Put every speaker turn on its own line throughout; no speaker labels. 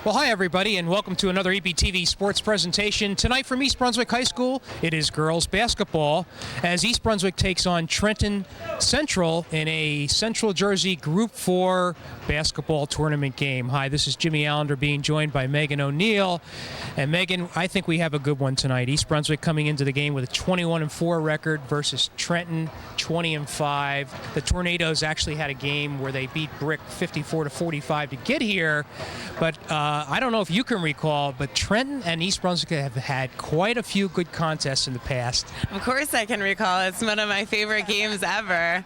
Well, hi, everybody, and welcome to another EBTV sports presentation. Tonight from East Brunswick High School, it is girls basketball as East Brunswick takes on Trenton Central in a Central Jersey Group 4 basketball tournament game. Hi, this is Jimmy Allinder being joined by Megan O'Neill. And Megan, I think we have a good one tonight. East Brunswick coming into the game with a 21-4 record versus Trenton 20-5. The Tornadoes actually had a game where they beat Brick 54-45 to get here, but I don't know if you can recall, but Trenton and East Brunswick have had quite a few good contests in the past.
Of course I can recall. It's one of my favorite games ever.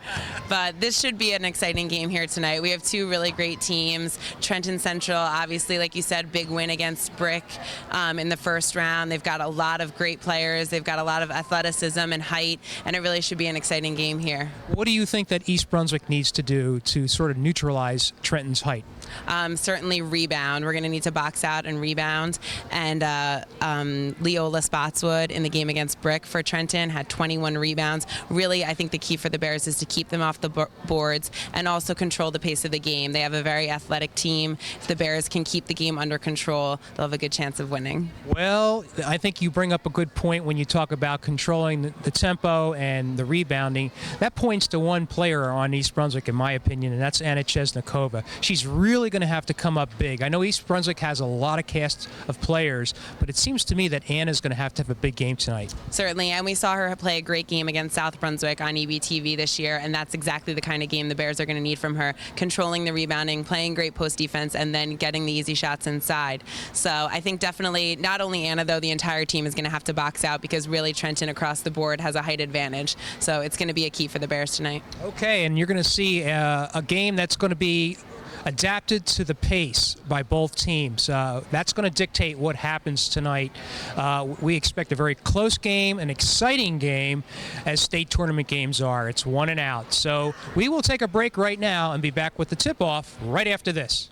But this should be an exciting game here tonight. We have two really great teams. Trenton Central, obviously, like you said, big win against Brick in the first round. They've got a lot of great players. They've got a lot of athleticism and height, and it really should be an exciting game here.
What do you think that East Brunswick needs to do to sort of neutralize Trenton's height?
Certainly rebound. We're going to need to box out and rebound. And Leola Spotswood in the game against Brick for Trenton had 21 rebounds. Really, I think the key for the Bears is to keep them off the boards and also control the pace of the game. They have a very athletic team. If the Bears can keep the game under control, they'll have a good chance of winning.
Well, I think you bring up a good point when you talk about controlling the tempo and the rebounding. That points to one player on East Brunswick, in my opinion, and that's Anna Chesnikova. She's really going to have to come up big. I know East Brunswick has a lot of cast of players, but it seems to me that Anna's going to have a big game tonight.
Certainly, and we saw her play a great game against South Brunswick on EBTV this year, and that's exactly the kind of game the Bears are going to need from her, controlling the rebounding, playing great post defense, and then getting the easy shots inside. So I think definitely, not only Anna, though, the entire team is going to have to box out because really Trenton across the board has a height advantage. So it's going to be a key for the Bears tonight. Okay,
and you're going to see a game that's going to be adapted to the pace by both teams. That's going to dictate what happens tonight. We expect a very close game, an exciting game, as state tournament games are. It's one and out. So we will take a break right now and be back with the tip-off right after this.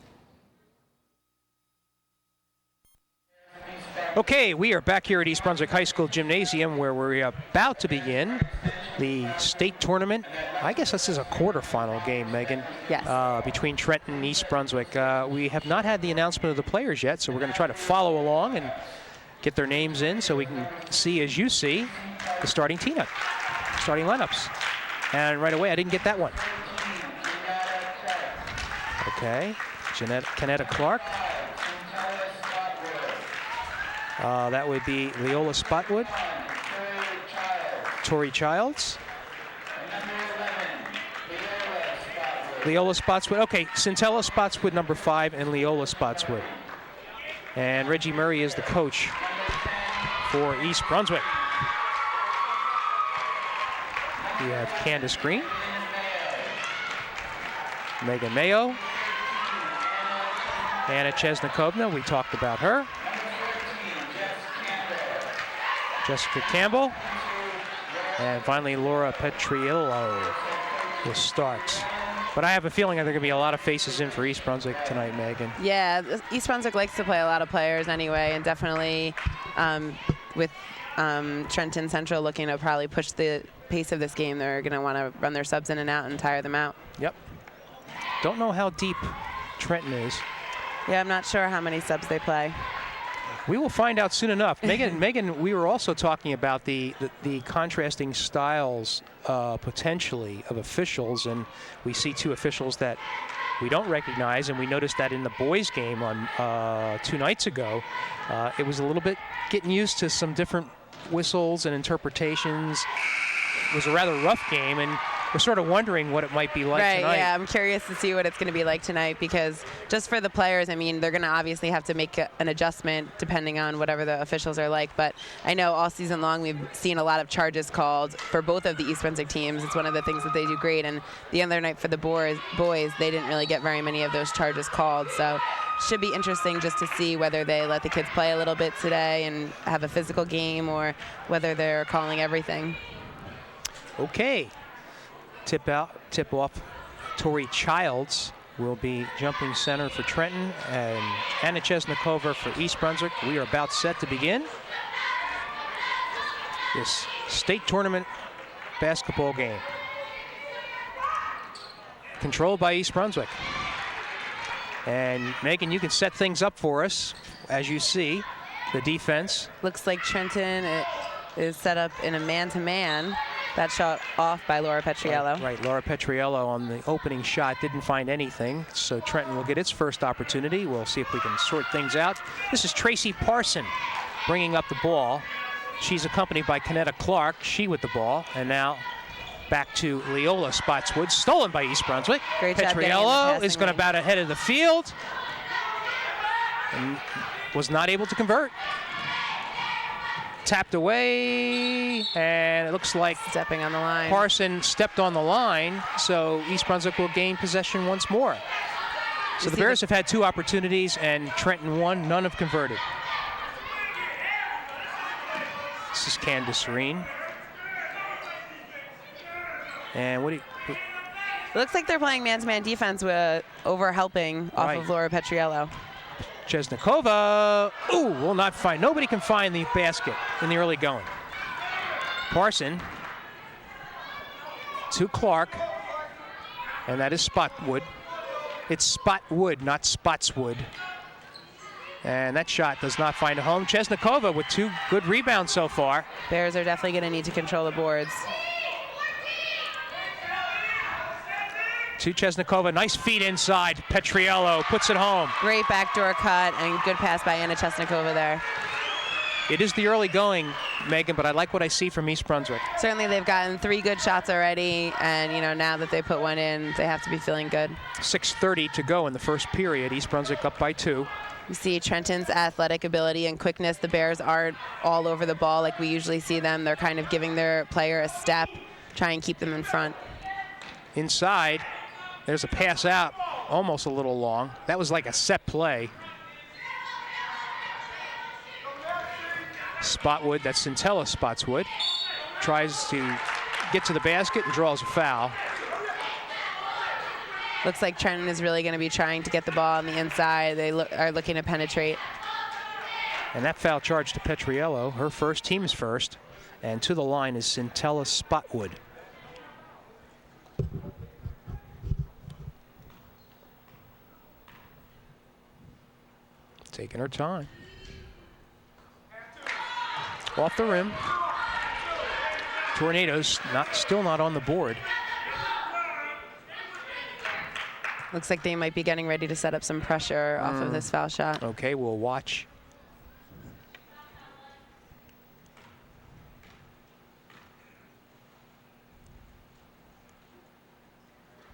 Okay, we are back here at East Brunswick High School Gymnasium where we're about to begin the state tournament. I guess this is a quarterfinal game, Megan.
Yes.
Between Trenton and East Brunswick. We have not had the announcement of the players yet, so we're going to try to follow along and get their names in so we can see, as you see, the starting lineups. And right away, I didn't get that one. Okay, Canetta Clark. That would be Leola Spotswood, Tori Childs, Leola Spotswood. Okay, Centella Spotswood, number 5, and Leola Spotswood. And Reggie Murray is the coach for East Brunswick. We have Candace Green, Megan Mayo, Anna Chesnikovna, we talked about her. Jessica Campbell, and finally Laura Petriello will start. But I have a feeling that there are going to be a lot of faces in for East Brunswick tonight, Megan.
Yeah, East Brunswick likes to play a lot of players anyway, and definitely with Trenton Central looking to probably push the pace of this game, they're going to want to run their subs in and out and tire them out.
Yep. Don't know how deep Trenton is.
Yeah, I'm not sure how many subs they play.
We will find out soon enough. Megan, we were also talking about the contrasting styles potentially of officials, and we see two officials that we don't recognize, and we noticed that in the boys' game on 2 nights ago. It was a little bit getting used to some different whistles and interpretations. It was a rather rough game, and we're sort of wondering what it might be like tonight.
Right, yeah, I'm curious to see what it's going to be like tonight because just for the players, I mean, they're going to obviously have to make an adjustment depending on whatever the officials are like, but I know all season long we've seen a lot of charges called for both of the East Brunswick teams. It's one of the things that they do great, and the other night for the boys, they didn't really get very many of those charges called, so should be interesting just to see whether they let the kids play a little bit today and have a physical game or whether they're calling everything.
Okay. Tip off. Tori Childs will be jumping center for Trenton, and Anna Chesnikova for East Brunswick. We are about set to begin this state tournament basketball game. Controlled by East Brunswick. And Megan, you can set things up for us as you see the defense.
Looks like Trenton is set up in a man-to-man. That shot off by Laura Petriello.
Right, Laura Petriello on the opening shot didn't find anything, so Trenton will get its first opportunity. We'll see if we can sort things out. This is Tracy Parson bringing up the ball. She's accompanied by Kanetta Clark, she with the ball, and now back to Leola Spotswood, stolen by East Brunswick.
Great job getting in the
Petriello
passing
is going to
lane.
bat ahead of the field and was not able to convert. Tapped away, and it looks like
Stepping on the line.
Parson stepped on the line, so East Brunswick will gain possession once more. So the Bears have had 2 opportunities, and Trenton 1, none have converted. This is Candace Serene. And what do you...
It looks like they're playing man-to-man defense with over-helping off
Right.
of Laura Petriello.
Chesnikova, will not find, nobody can find the basket in the early going. Parson to Clark, and that is Spotwood. It's Spotwood, not Spotswood. And that shot does not find a home. Chesnikova with 2 good rebounds so far.
Bears are definitely going to need to control the boards.
To Chesnikova, nice feed inside. Petriello puts it home.
Great backdoor cut and good pass by Anna Chesnikova there.
It is the early going, Megan, but I like what I see from East Brunswick.
Certainly they've gotten 3 good shots already, and now that they put one in, they have to be feeling good.
6:30 to go in the first period. East Brunswick up by 2.
You see Trenton's athletic ability and quickness. The Bears aren't all over the ball like we usually see them. They're kind of giving their player a step, try and keep them in front.
Inside, there's a pass out, almost a little long. That was like a set play. Spotwood, that's Centella Spotswood, tries to get to the basket and draws a foul.
Looks like Trenton is really going to be trying to get the ball on the inside. They are looking to penetrate.
And that foul charge to Petriello, her first, team's first. And to the line is Centella Spotwood. Taking her time. Off the rim. Tornadoes still not on the board.
Looks like they might be getting ready to set up some pressure off of this foul shot.
Okay, we'll watch.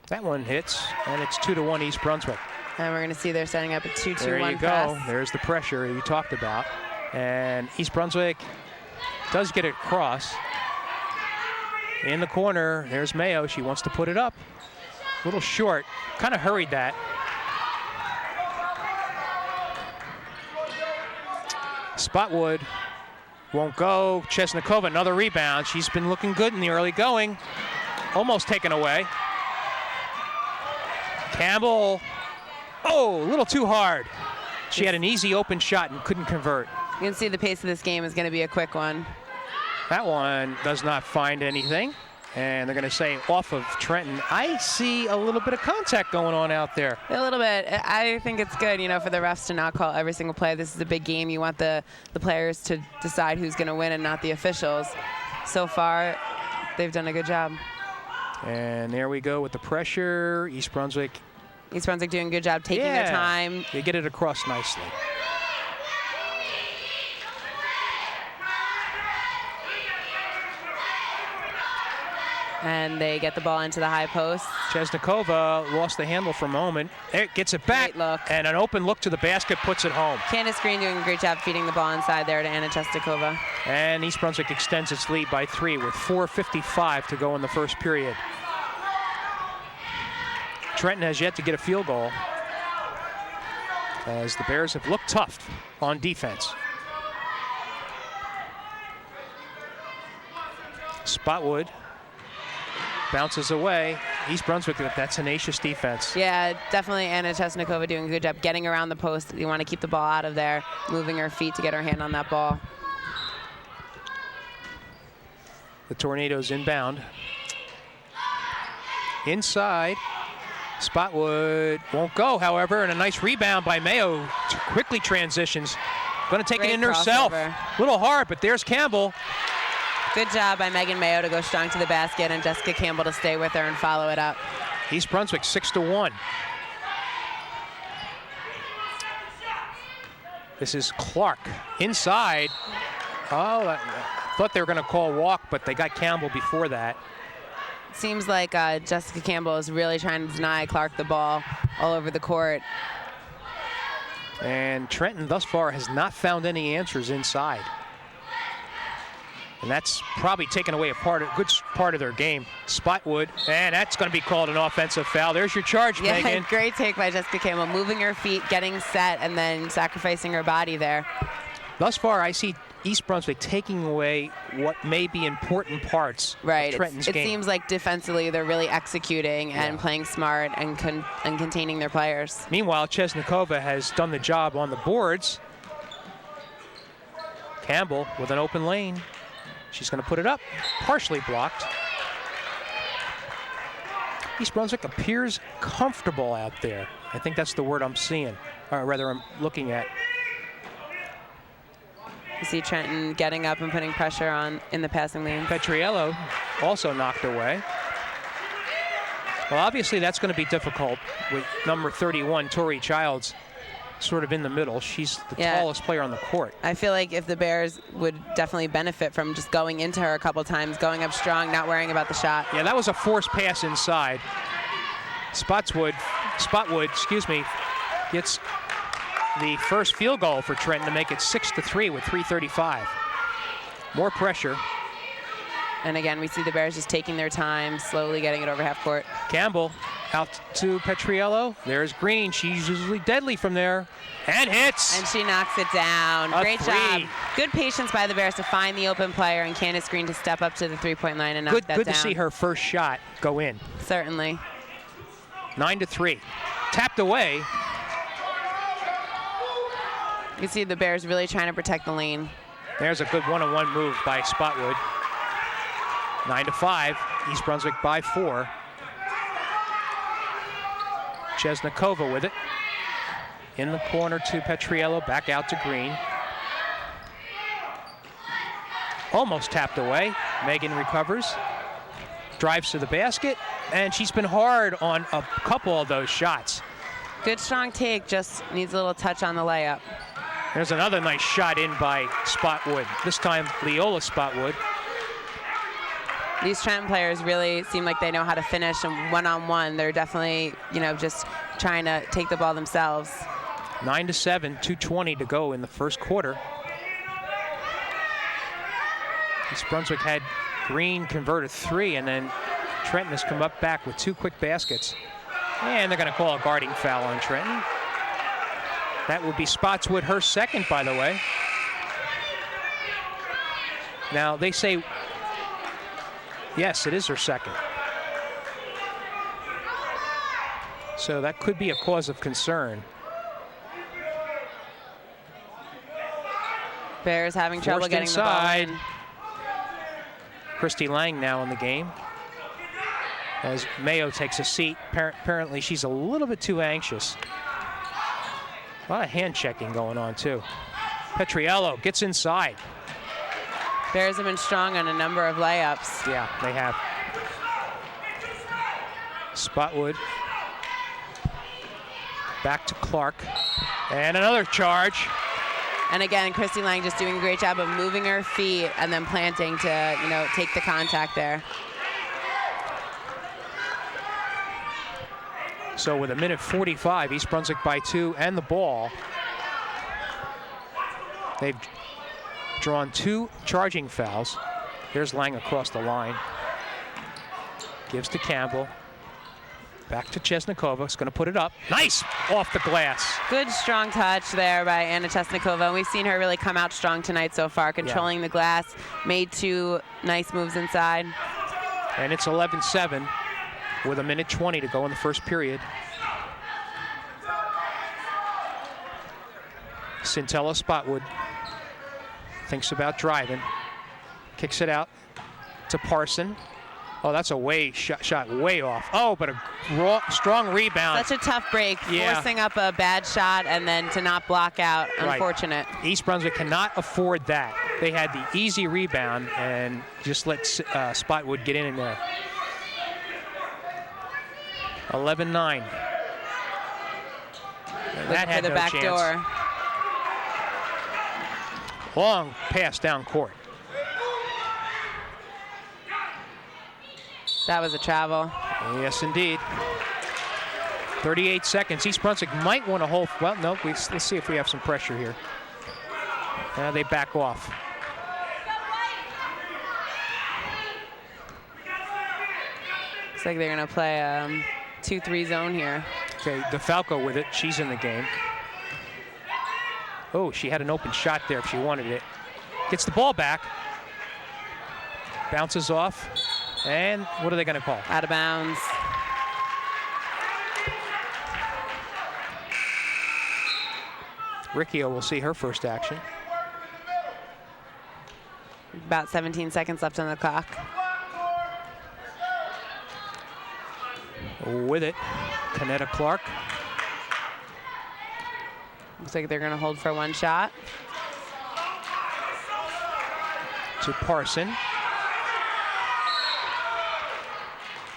That one hits, and it's 2-1 East Brunswick.
And we're going to see they're setting up a 2-2-1
There you go.
press.
There's the pressure you talked about. And East Brunswick does get it across. In the corner, there's Mayo. She wants to put it up. A little short. Kind of hurried that. Spotwood won't go. Chesnikova, another rebound. She's been looking good in the early going. Almost taken away. Campbell. Oh, a little too hard. She had an easy open shot and couldn't convert.
You can see the pace of this game is going to be a quick one.
That one does not find anything. And they're going to say off of Trenton. I see a little bit of contact going on out there.
A little bit. I think it's good, for the refs to not call every single play. This is a big game. You want the players to decide who's going to win and not the officials. So far, they've done a good job.
And there we go with the pressure. East Brunswick
doing a good job taking their time.
They get it across nicely.
And they get the ball into the high post.
Chesnikova lost the handle for a moment. There, gets it back.
Great look.
And an open look to the basket puts it home.
Candace Green doing a great job feeding the ball inside there to Anna Chesnikova.
And East Brunswick extends its lead by 3 with 4:55 to go in the first period. Trenton has yet to get a field goal as the Bears have looked tough on defense. Spotwood bounces away. East Brunswick with that tenacious defense.
Yeah, definitely Anna Chesnikova doing a good job getting around the post. You want to keep the ball out of there, moving her feet to get her hand on that ball. The
Tornadoes inbound. Inside, Spotwood won't go, however, and a nice rebound by Mayo. Quickly transitions. Going to take it in herself. A little hard, but there's Campbell.
Good job by Megan Mayo to go strong to the basket, and Jessica Campbell to stay with her and follow it up.
East Brunswick 6-1. This is Clark inside. Oh, I thought they were going to call walk, but they got Campbell before that.
Seems like Jessica Campbell is really trying to deny Clark the ball all over the court.
And Trenton thus far has not found any answers inside. And that's probably taken away a good part of their game. Spotwood, and that's going to be called an offensive foul. There's your charge, Megan.
Great take by Jessica Campbell, moving her feet, getting set, and then sacrificing her body there.
Thus far, I see East Brunswick taking away what may be important parts of Trenton's game.
It seems like defensively they're really executing and playing smart and containing their players.
Meanwhile, Chesnikova has done the job on the boards. Campbell with an open lane. She's going to put it up, partially blocked. East Brunswick appears comfortable out there. I think that's the word I'm seeing, or rather I'm looking at.
You see Trenton getting up and putting pressure on in the passing lane.
Petriello also knocked away. Well, obviously that's going to be difficult with number 31, Tori Childs, sort of in the middle. She's the tallest player on the court.
I feel like if the Bears would definitely benefit from just going into her a couple times, going up strong, not worrying about the shot.
Yeah, that was a forced pass inside. Spotwood, gets the first field goal for Trenton to make it 6-3 with 3:35. More pressure.
And again, we see the Bears just taking their time, slowly getting it over half court.
Campbell out to Petriello. There's Green. She's usually deadly from there. And hits.
And she knocks it down. Great job. Good patience by the Bears to find the open player, and Candace Green to step up to the three-point line and knock that down.
Good to see her first shot go in.
Certainly.
9-3. Tapped away.
You see the Bears really trying to protect the lane.
There's a good one-on-one move by Spotwood. 9-5. East Brunswick by 4. Chesnikova with it. In the corner to Petriello, back out to Green. Almost tapped away. Megan recovers. Drives to the basket, and she's been hard on a couple of those shots.
Good strong take, just needs a little touch on the layup.
There's another nice shot in by Spotwood. This time, Leola Spotwood.
These Trenton players really seem like they know how to finish, and one-on-one, they're definitely, just trying to take the ball themselves.
9-7, 2:20 to go in the first quarter. East Brunswick had Green convert a 3, and then Trenton has come up back with 2 quick baskets. And they're going to call a guarding foul on Trenton. That would be Spotwood, her second, by the way. Now, they say, yes, it is her second. So that could be a cause of concern.
Bears having trouble
Forced
getting
inside.
the ball in.
Christy Lang now in the game. As Mayo takes a seat, apparently she's a little bit too anxious. A lot of hand checking going on too. Petriello gets inside.
Bears have been strong on a number of layups.
Yeah, they have. Spotwood. Back to Clark. And another charge.
And again, Christy Lang just doing a great job of moving her feet and then planting to, take the contact there.
So with 1:45, East Brunswick by 2 and the ball. They've drawn 2 charging fouls. There's Lang across the line. Gives to Campbell. Back to Chesnikova. Is going to put it up. Nice! Off the glass.
Good strong touch there by Anna Chesnikova. And we've seen her really come out strong tonight so far, controlling the glass, made 2 nice moves inside.
And it's 11-7 with 1:20 to go in the first period. Cintella Spotwood thinks about driving. Kicks it out to Parson. Oh, that's a shot way off. Oh, but a strong rebound.
Such a tough break, forcing up a bad shot and then to not block out. Unfortunate.
Right. East Brunswick cannot afford that. They had the easy rebound and just let Spotwood get in there. 11-9. That had
the
no
back
chance.
door.
Long pass down court.
That was a travel.
Yes, indeed. 38 seconds. East Brunswick might want to hold. Well, no, let's see if we have some pressure here. They back off.
Looks like they're going to play 2-3 zone here.
Okay, DeFalco with it. She's in the game. Oh, she had an open shot there if she wanted it. Gets the ball back. Bounces off. And what are they going to call?
Out of bounds.
Riccio will see her first action.
About 17 seconds left on the clock.
With it, Canetta Clark.
Looks like they're going to hold for one shot.
To Parson.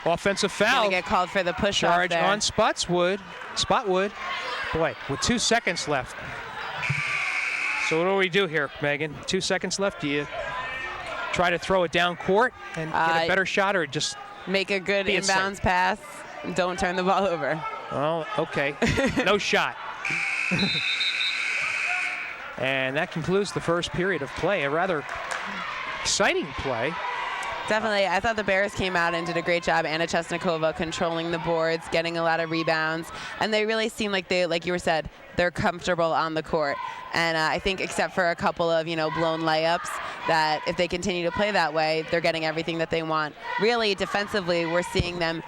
Offensive foul.
Gonna get called for the push
Charge
off there.
on Spotwood. Boy, with 2 seconds left. So what do we do here, Megan? 2 seconds left. Do you try to throw it down court and get a better shot, or just
make a good inbounds pass? Don't turn the ball over.
Oh, okay. No shot. And that concludes the first period of play. A rather exciting play.
Definitely. I thought the Bears came out and did a great job. Anna Chesnikova controlling the boards, getting a lot of rebounds. And they really seem like they, like you said, they're comfortable on the court. And I think except for a couple of, blown layups, that if they continue to play that way, they're getting everything that they want. Really, defensively, we're seeing them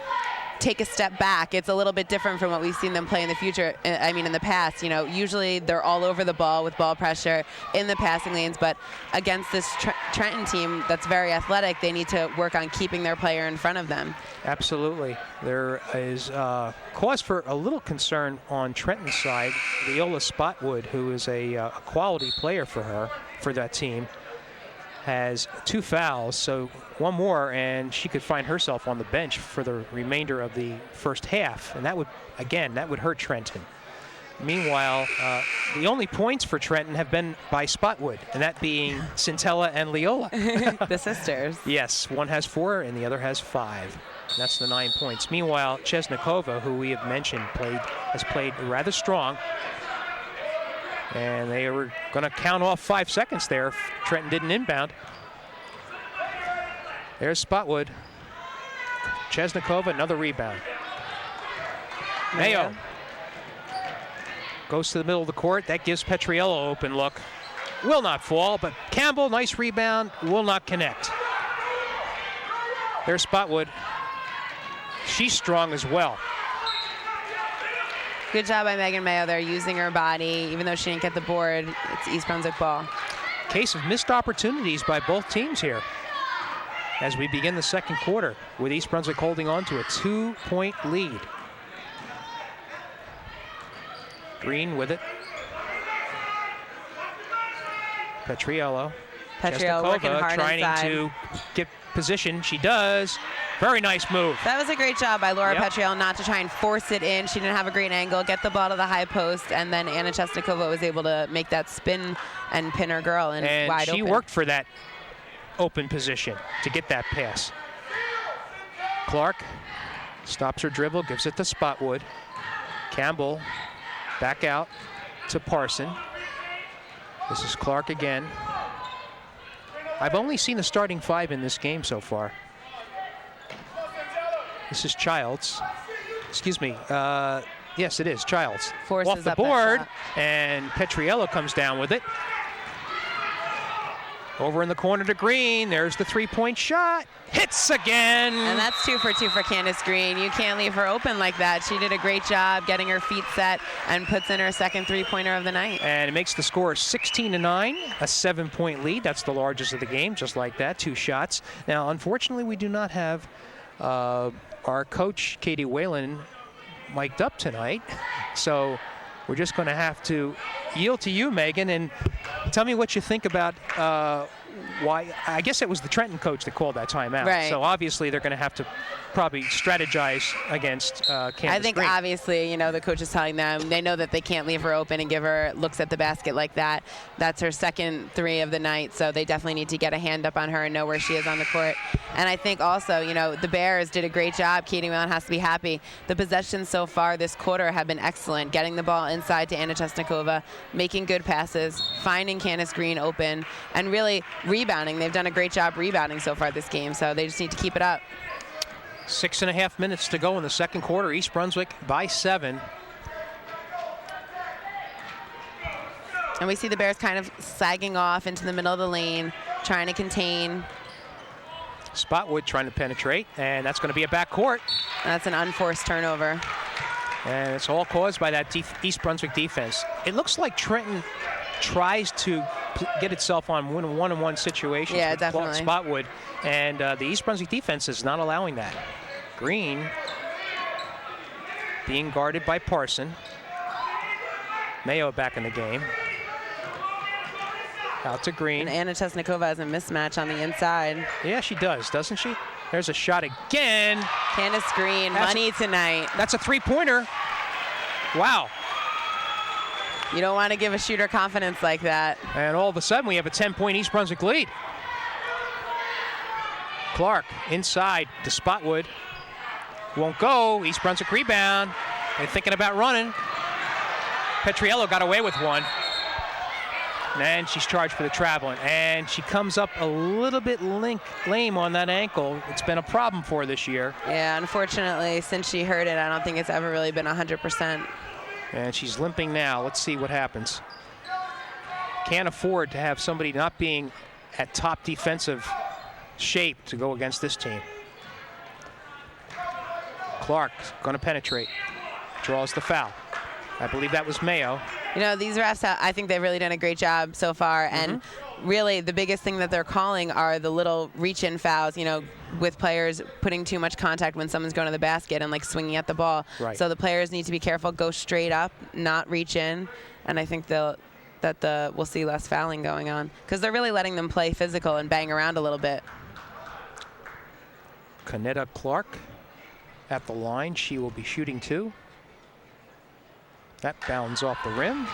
take a step back. It's a little bit different from what we've seen them play in the future. In the past, usually they're all over the ball with ball pressure in the passing lanes, but against this Trenton team that's very athletic, they need to work on keeping their player in front of them.
Absolutely. There is cause for a little concern on Trenton's side. Leola Spotwood, who is a quality player for that team, has 2 fouls, so one more and she could find herself on the bench for the remainder of the first half, and that would hurt Trenton. Meanwhile, the only points for Trenton have been by Spotwood, and that being Centella and Leola.
The sisters.
Yes, one has 4 and the other has 5. That's the 9 points. Meanwhile, Chesnikova, who we have mentioned, has played rather strong. And they were going to count off 5 seconds there if Trenton didn't inbound. There's Spotwood. Chesnikova, another rebound. Mayo goes to the middle of the court. That gives Petriello an open look. Will not fall, but Campbell, nice rebound, will not connect. There's Spotwood. She's strong as well.
Good job by Megan Mayo there, using her body. Even though she didn't get the board, it's East Brunswick ball.
Case of missed opportunities by both teams here as we begin the second quarter, with East Brunswick holding on to a 2-point lead. Green with it. Petriello
working hard
trying
inside.
to get position. She does. Very nice move.
That was a great job by Laura Petriello not to try and force it in. She didn't have a great angle, get the ball to the high post, and then Anna Chesnikova was able to make that spin and pin her girl in wide open.
And she worked for that open position to get that pass. Clark stops her dribble, gives it to Spotwood. Campbell back out to Parson. This is Clark again. I've only seen the starting 5 in this game so far. This is Childs. Excuse me. Yes, it is Childs.
Forces
off the
up
board, and Petriello comes down with it. Over in the corner to Green. There's the 3-point shot. Hits again.
And that's 2 for 2 for Candace Green. You can't leave her open like that. She did a great job getting her feet set and puts in her second 3-pointer of the night.
And it makes the score 16-9, a 7-point lead. That's the largest of the game, just like that, 2 shots. Now, unfortunately, we do not have our coach, Katie Whalen, mic'd up tonight. So we're just going to have to yield to you, Megan, and tell me what you think about why. I guess it was the Trenton coach that called that timeout.
Right.
So obviously they're going to have to probably strategize against Candace
I think
Green.
obviously, the coach is telling them they know that they can't leave her open and give her looks at the basket like that. That's her second 3 of the night, so they definitely need to get a hand up on her and know where she is on the court. And I think also, the Bears did a great job. Katie Whalen has to be happy. The possessions so far this quarter have been excellent, getting the ball inside to Anna Chesnikova, making good passes, finding Candace Green open, and really rebounding. They've done a great job rebounding so far this game, so they just need to keep it up.
6.5 minutes to go in the second quarter. East Brunswick by 7.
And we see the Bears kind of sagging off into the middle of the lane, trying to contain.
Spotwood trying to penetrate, and that's going to be a backcourt.
That's an unforced turnover.
And it's all caused by that East Brunswick defense. It looks like Trenton tries to get itself on one-on-one situations with
definitely.
Spotwood, and the East Brunswick defense is not allowing that. Green being guarded by Parson. Mayo back in the game. Out to Green.
And Anna Chesnikova has a mismatch on the inside.
Yeah, she does, doesn't she? There's a shot again.
Candace Green, money tonight.
That's a three-pointer. Wow.
You don't want to give a shooter confidence like that.
And all of a sudden, we have a 10-point East Brunswick lead. Clark inside to Spotwood. Won't go. East Brunswick rebound. They're thinking about running. Petriello got away with one. And she's charged for the traveling. And she comes up a little bit lame on that ankle. It's been a problem for her this year.
Yeah, unfortunately, since she hurt it, I don't think it's ever really been 100%.
And she's limping now. Let's see what happens. Can't afford to have somebody not being at top defensive shape to go against this team. Clark going to penetrate. Draws the foul. I believe that was Mayo.
These refs, I think they've really done a great job so far. And really, the biggest thing that they're calling are the little reach-in fouls, with players putting too much contact when someone's going to the basket and, swinging at the ball.
Right.
So the players need to be careful, go straight up, not reach in. And I think we'll see less fouling going on because they're really letting them play physical and bang around a little bit.
Conetta Clark at the line. She will be shooting 2. That bounds off the rim.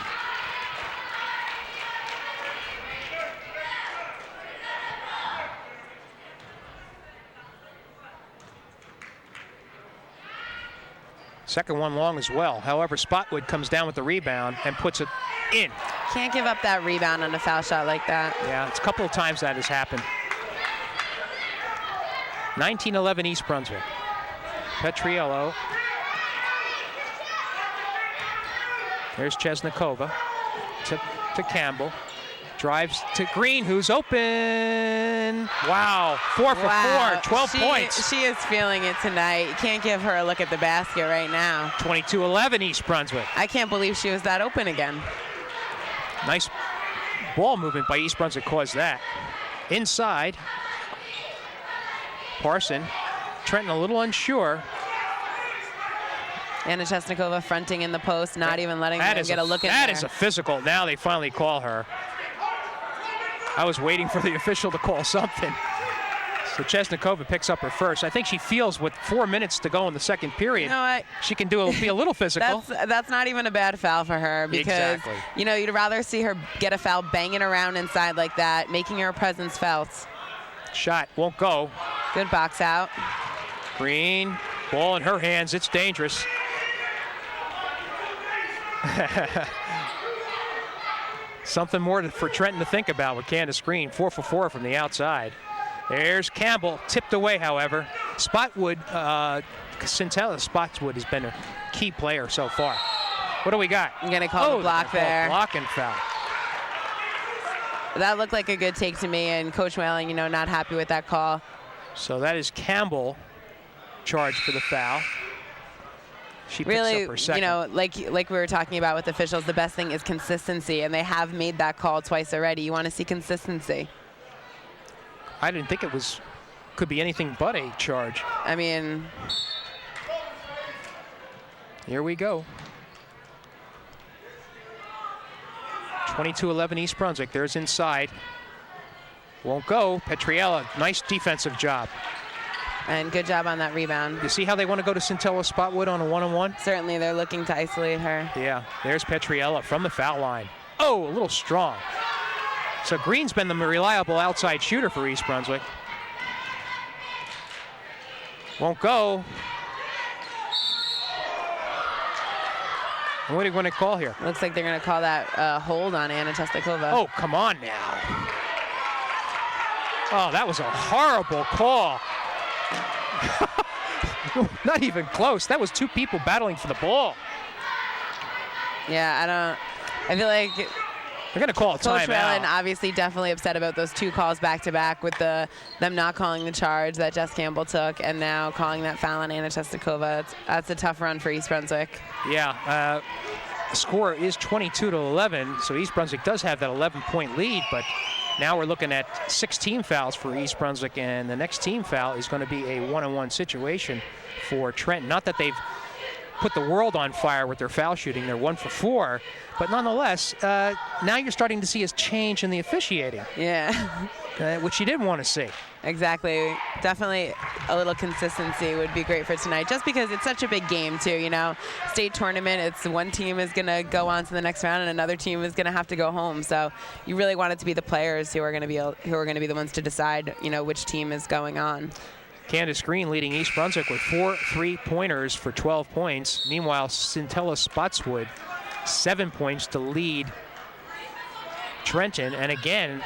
Second one long as well. However, Spotwood comes down with the rebound and puts it in.
Can't give up that rebound on a foul shot like that.
Yeah, it's a couple of times that has happened. 19-11 East Brunswick. Petriello. There's Chesnikova to Campbell. Drives to Green, who's open. Wow, 4 for 4, 12 points.
She is feeling it tonight. You can't give her a look at the basket right now.
22-11 East Brunswick.
I can't believe she was that open again.
Nice ball movement by East Brunswick caused that. Inside, Parson. Trenton a little unsure.
Anna Chesnikova fronting in the post, not even letting them get a look in there.
That is a physical. Now they finally call her. I was waiting for the official to call something. So Chesnikova picks up her first. I think she feels with 4 minutes to go in the second period, she can be a little physical.
That's not even a bad foul for her because,
exactly.
You'd rather see her get a foul banging around inside like that, making her presence felt.
Shot won't go.
Good box out.
Green, ball in her hands. It's dangerous. Something more for Trenton to think about with Candace Green. 4 for 4 from the outside. There's Campbell, tipped away, however. Spotwood, Centella Spotwood has been a key player so far. What do we got?
I'm going to call the block there.
Block and foul.
That looked like a good take to me, and Coach Whalen, not happy with that call.
So that is Campbell charged for the foul. She picks up her second.
like we were talking about with officials, the best thing is consistency, and they have made that call twice already. You want to see consistency.
I didn't think it was could be anything but a charge.
I mean,
here we go. 22-11 East Brunswick. There's inside. Won't go. Petriella, nice defensive job.
and good job on that rebound.
You see how they want to go to Centella Spotwood on a one-on-one?
Certainly, they're looking to isolate her.
Yeah, there's Petriella from the foul line. Oh, a little strong. So Green's been the reliable outside shooter for East Brunswick. Won't go. What are you going to call here?
Looks like they're going to call that hold on Anna Chestakova.
Oh, come on now. Oh, that was a horrible call. Not even close. That was two people battling for the ball.
Yeah, I feel like
they're going to call a
Coach
timeout.
Whalen obviously definitely upset about those two calls back-to-back with them not calling the charge that Jess Campbell took and now calling that foul on Anna Chestakova. That's a tough run for East Brunswick.
Yeah, the score is 22-11, so East Brunswick does have that 11-point lead, but now we're looking at 16 fouls for East Brunswick, and the next team foul is going to be a one-on-one situation for Trenton. Not that they've put the world on fire with their foul shooting. They're 1 for 4, but nonetheless, now you're starting to see a change in the officiating.
Yeah.
Which you didn't want to see.
Exactly. Definitely a little consistency would be great for tonight, just because it's such a big game too, you know. State tournament, it's one team is going to go on to the next round and another team is going to have to go home. So you really want it to be the players who are going to be the ones to decide, you know, which team is going on.
Candace Green leading East Brunswick with 4 3-pointers for 12 points. Meanwhile, Centella Spotswood, 7 points to lead Trenton. And again,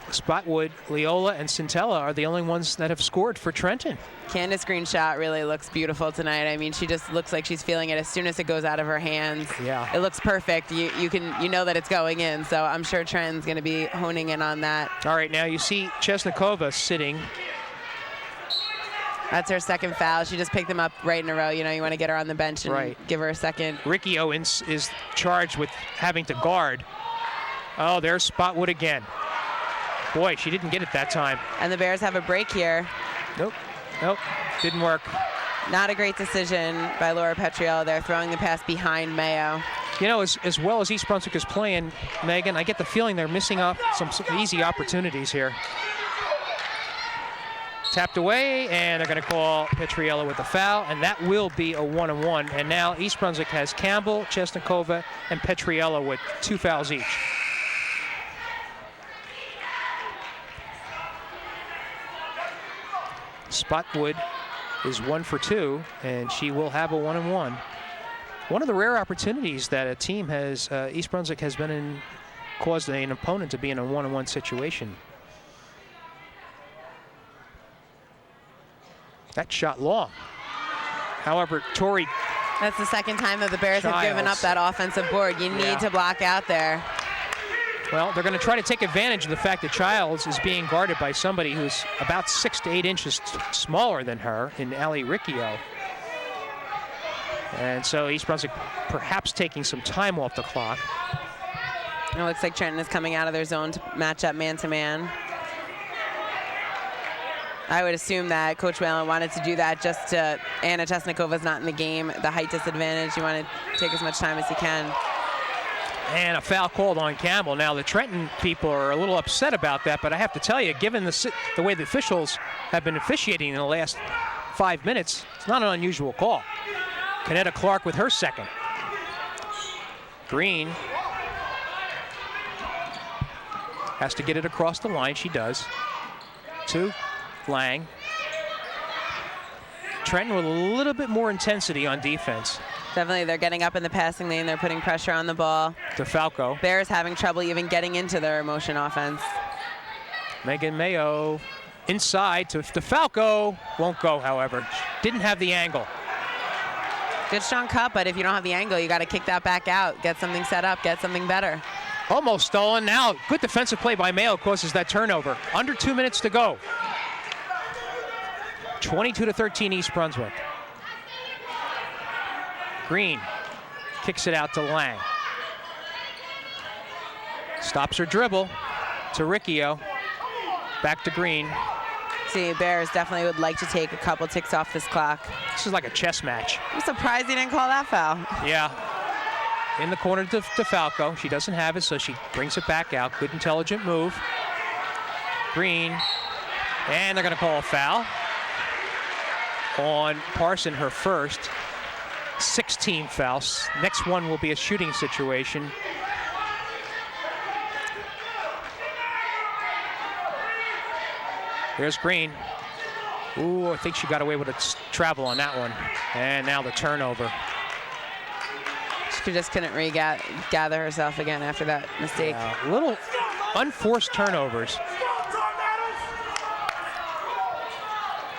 Spotwood, Leola, and Centella are the only ones that have scored for Trenton.
Candace Green's shot really looks beautiful tonight. I mean, she just looks like she's feeling it as soon as it goes out of her hands.
Yeah.
It looks perfect. You know that it's going in, so I'm sure Trenton's going to be honing in on that.
All right, now you see Chesnikova sitting.
That's her second foul. She just picked them up right in a row. You know, you want to get her on the bench and give her a second.
Ricky Owens is charged with having to guard. Oh, there's Spotwood again. Boy, she didn't get it that time.
And the Bears have a break here.
Nope, didn't work.
Not a great decision by Laura Petriello there, throwing the pass behind Mayo.
You know, as well as East Brunswick is playing, Megan, I get the feeling they're missing up some easy opportunities here. Tapped away, and they're going to call Petriello with a foul, and that will be a one-on-one. And now East Brunswick has Campbell, Chesnikova, and Petriello with 2 fouls each. Spotwood is 1 for 2, and she will have a one-on-one. One of the rare opportunities that a team has, East Brunswick has been in, caused an opponent to be in a one-on-one situation. That shot long. However, Tori.
That's the second time that the Bears have given up that offensive board. You need to block out there.
Well, they're going to try to take advantage of the fact that Childs is being guarded by somebody who's about 6 to 8 inches smaller than her in Ali Riccio. And so East Brunswick perhaps taking some time off the clock.
It looks like Trenton is coming out of their zone to match up man-to-man. I would assume that Coach Whalen wanted to do that just to, Anna Chesnikova's not in the game, the height disadvantage. You want to take as much time as you can.
And a foul called on Campbell. Now, the Trenton people are a little upset about that, but I have to tell you, given the way the officials have been officiating in the last 5 minutes, it's not an unusual call. Canetta Clark with her second. Green has to get it across the line. She does. To Lang. Trenton with a little bit more intensity on defense.
Definitely, they're getting up in the passing lane. They're putting pressure on the ball.
DeFalco.
Bears having trouble even getting into their motion offense.
Megan Mayo inside to DeFalco. Won't go, however. Didn't have the angle.
Good strong cut, but if you don't have the angle, you got to kick that back out. Get something set up. Get something better.
Almost stolen. Now, good defensive play by Mayo causes that turnover. Under 2 minutes to go. 22-13 East Brunswick. Green kicks it out to Lang. Stops her dribble to Riccio. Back to Green.
See, Bears definitely would like to take a couple ticks off this clock.
This is like a chess match.
I'm surprised he didn't call that foul.
Yeah. In the corner to Falco. She doesn't have it, so she brings it back out. Good, intelligent move. Green. And they're going to call a foul on Parson, her first. 16 fouls. Next one will be a shooting situation. There's Green. Ooh, I think she got away with a travel on that one. And now the turnover.
She just couldn't gather herself again after that mistake.
Yeah, little unforced turnovers.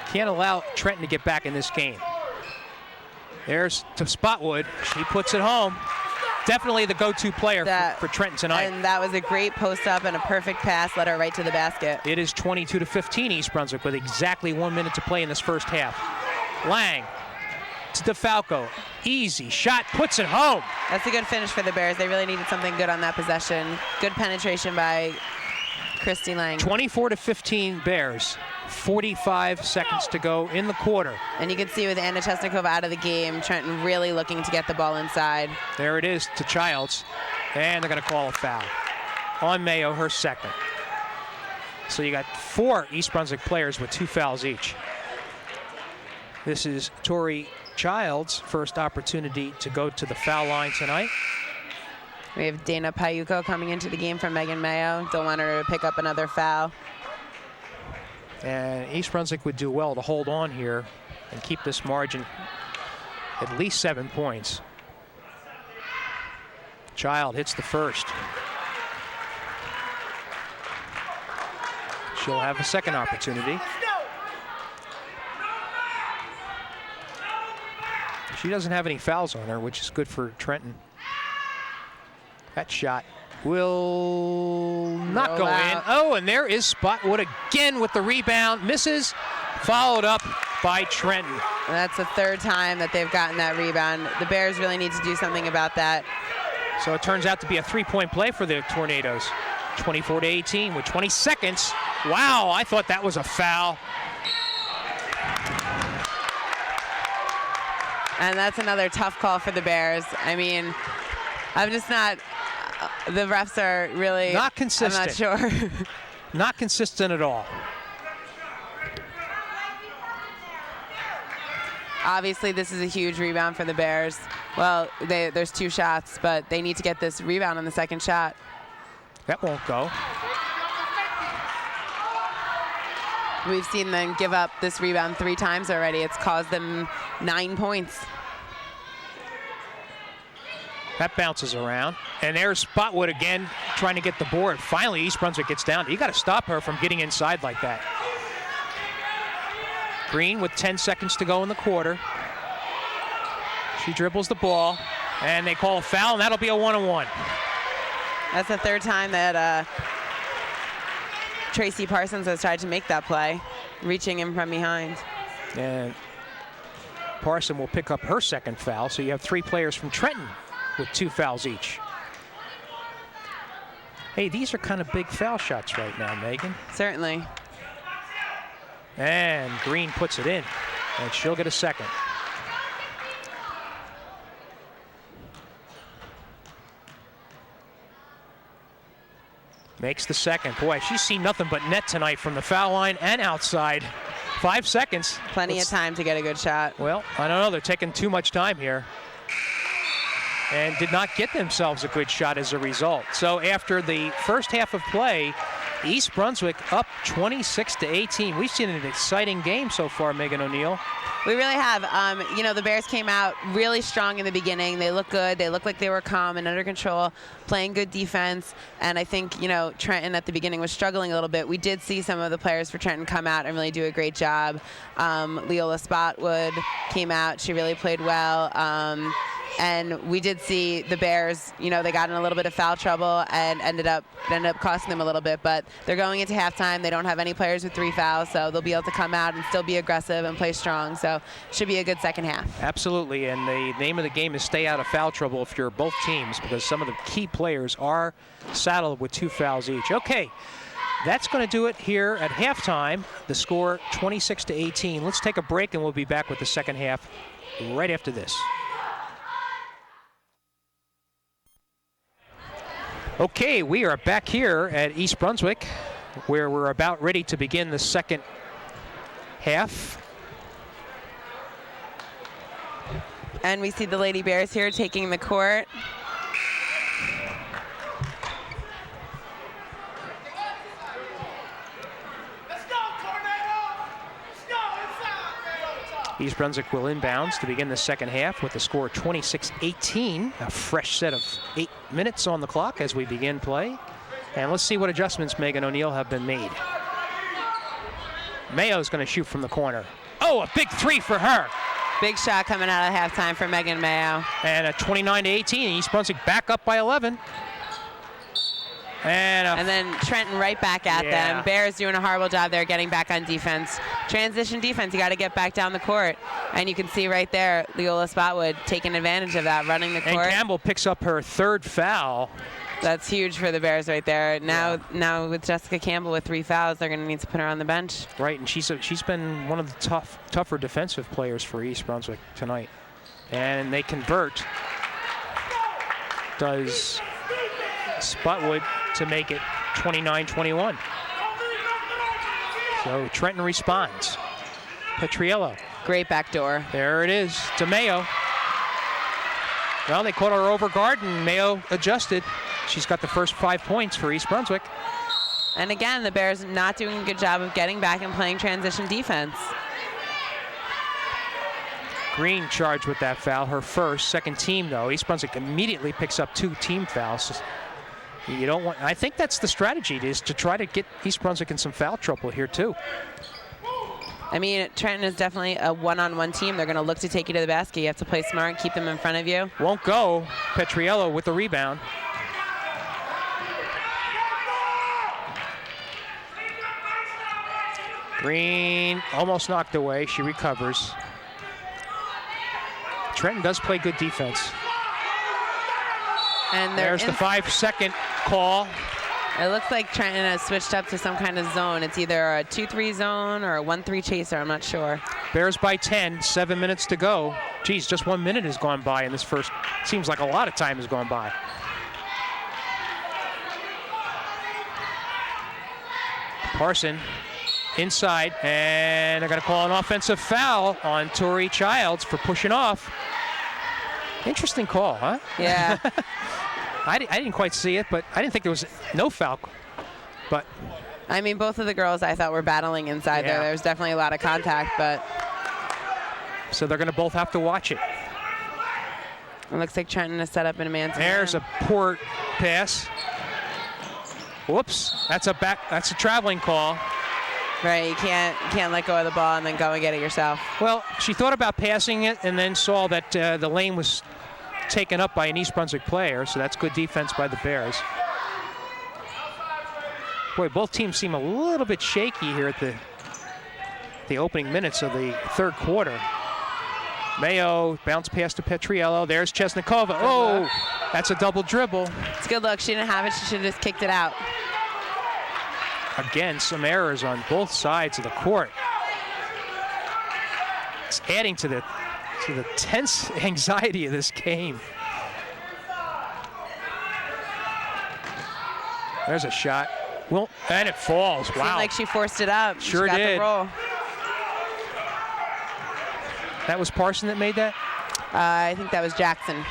Can't allow Trenton to get back in this game. There's to Spotwood. She puts it home. Definitely the go-to player for Trenton tonight.
And that was a great post-up and a perfect pass. Led her right to the basket.
It is 22-15 East Brunswick with exactly 1 minute to play in this first half. Lang to DeFalco. Easy shot, puts it home.
That's a good finish for the Bears. They really needed something good on that possession. Good penetration by Christy Lang.
24-15 Bears. 45 seconds to go in the quarter.
And you can see with Anna Chesnikova out of the game, Trenton really looking to get the ball inside.
There it is to Childs. And they're going to call a foul on Mayo, her second. So you got 4 East Brunswick players with 2 fouls each. This is Tori Childs' first opportunity to go to the foul line tonight.
We have Dana Payuko coming into the game from Megan Mayo. Don't want her to pick up another foul.
And East Brunswick would do well to hold on here and keep this margin at least 7 points. Child hits the first. She'll have a second opportunity. She doesn't have any fouls on her, which is good for Trenton. That shot will not go in. Oh, and there is Spotwood again with the rebound. Misses, followed up by Trenton.
And that's the third time that they've gotten that rebound. The Bears really need to do something about that.
So it turns out to be a 3-point play for the Tornadoes. 24-18 with 20 seconds. Wow, I thought that was a foul.
And that's another tough call for the Bears. I mean, I'm just not, the refs are really
not consistent.
I'm not sure.
Not consistent at all.
Obviously, this is a huge rebound for the Bears. Well, there's 2 shots, but they need to get this rebound on the second shot.
That won't go.
We've seen them give up this rebound 3 times already. It's caused them 9 points.
That bounces around. And there's Spotwood again trying to get the board. Finally, East Brunswick gets down. You got to stop her from getting inside like that. Green with 10 seconds to go in the quarter. She dribbles the ball, and they call a foul, and that'll be a 1-on-1.
That's the 3rd time that Tracy Parsons has tried to make that play, reaching him from behind.
And Parson will pick up her second foul, so you have 3 players from Trenton with 2 fouls each. Hey, these are kind of big foul shots right now, Megan.
Certainly.
And Green puts it in, and she'll get a second. Makes the second. Boy, she's seen nothing but net tonight from the foul line and outside. 5 seconds.
Plenty of time to get a good shot.
Well, I don't know. They're taking too much time here. And did not get themselves a good shot as a result. So after the first half of play, East Brunswick up 26-18. We've seen an exciting game so far, Megan O'Neill.
We really have. You know, the Bears came out really strong in the beginning. They looked good. They looked like they were calm and under control, playing good defense. And I think, you know, Trenton at the beginning was struggling a little bit. We did see some of the players for Trenton come out and really do a great job. Leola Spotwood came out. She really played well. And we did see the Bears, you know, they got in a little bit of foul trouble and ended up costing them a little bit. But they're going into halftime. They don't have any players with 3 fouls, so they'll be able to come out and still be aggressive and play strong. So it should be a good second half.
Absolutely, and the name of the game is stay out of foul trouble if you're both teams, because some of the key players are saddled with 2 fouls each. Okay, that's going to do it here at halftime. The score 26-18. Let's take a break and we'll be back with the second half right after this. Okay, we are back here at East Brunswick where we're about ready to begin the second half.
And we see the Lady Bears here taking the court.
East Brunswick will inbounds to begin the second half with the score 26-18. A fresh set of 8 minutes on the clock as we begin play. And let's see what adjustments Megan O'Neill have been made. Mayo's going to shoot from the corner. Oh, a big three for her.
Big shot coming out of halftime for Megan Mayo.
And a 29-18. East Brunswick back up by 11.
And then Trenton right back at them. Bears doing a horrible job there getting back on defense. Transition defense, you got to get back down the court. And you can see right there, Leola Spotwood taking advantage of that, running the court.
And Campbell picks up her third foul.
That's huge for the Bears right there. Now with Jessica Campbell with 3 fouls, they're going to need to put her on the bench.
Right, and she's been one of the tougher defensive players for East Brunswick tonight. And they convert. Does Spotwood to make it 29-21. So Trenton responds. Petriello.
Great backdoor.
There it is to Mayo. Well, they caught her over guard and Mayo adjusted. She's got the first 5 points for East Brunswick.
And again, the Bears not doing a good job of getting back and playing transition defense.
Green charged with that foul, her first. Second team, though. East Brunswick immediately picks up 2 team fouls. You don't want. I think that's the strategy, is to try to get East Brunswick in some foul trouble here, too.
I mean, Trenton is definitely a one-on-one team. They're going to look to take you to the basket. You have to play smart, keep them in front of you.
Won't go. Petriello with the rebound. Green almost knocked away. She recovers. Trenton does play good defense.
And
there's the 5-second call.
It looks like Trenton has switched up to some kind of zone. It's either a 2-3 zone or a 1-3 chaser. I'm not sure.
Bears by 10, 7 minutes to go. Geez, just 1 minute has gone by in this first. Seems like a lot of time has gone by. Parson inside, and they're going to call an offensive foul on Tori Childs for pushing off. Interesting call, huh?
Yeah.
I didn't quite see it, but I didn't think there was no foul. But
I mean, both of the girls I thought were battling inside there. There was definitely a lot of contact, but.
So they're going to both have to watch it.
It looks like Trenton is set up in a man-to-man.
There's a poor pass. Whoops, that's a traveling call.
Right, you can't let go of the ball and then go and get it yourself.
Well, she thought about passing it and then saw that the lane was taken up by an East Brunswick player, so that's good defense by the Bears. Boy, both teams seem a little bit shaky here at the opening minutes of the third quarter. Mayo bounce pass to Petriello. There's Chesnikova. Oh, that's a double dribble.
It's good look. She didn't have it. She should have just kicked it out.
Again, some errors on both sides of the court. It's adding to the tense anxiety of this game. There's a shot. Well, and it falls. Wow.
Seemed like she forced it up.
Sure
she got
did.
The roll.
That was Parson that made that?
I think that was Jackson.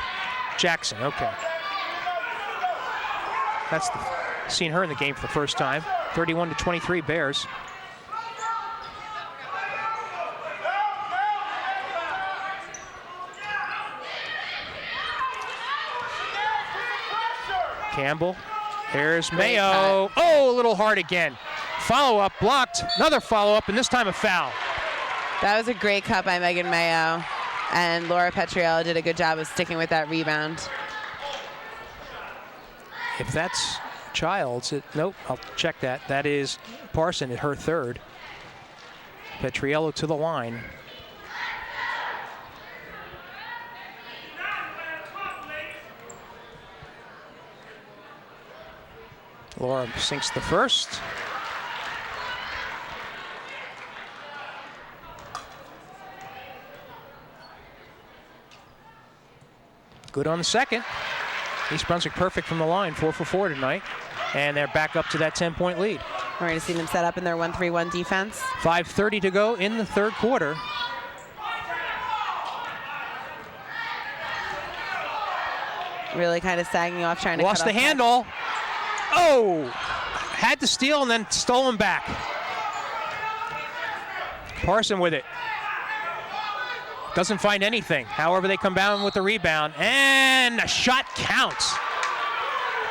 Jackson, okay. That's seen her in the game for the first time. 31-23 Bears. Campbell. There's Mayo. Oh, a little hard again. Follow-up blocked. Another follow-up, and this time a foul.
That was a great cut by Megan Mayo. And Laura Petriello did a good job of sticking with that rebound.
If that's Childs, nope, I'll check that. That is Parson at her third. Petriello to the line. Laura sinks the first. Good on the second. East Brunswick perfect from the line, 4 for 4 tonight. And they're back up to that 10-point lead.
We're going to see them set up in their 1-3-1 defense.
5:30 to go in the third quarter.
Really kind of sagging off, trying to
Lost
cut
the
off
handle. Oh! Had to steal and then stolen back. Parson with it. Doesn't find anything. However, they come down with the rebound, and a shot counts.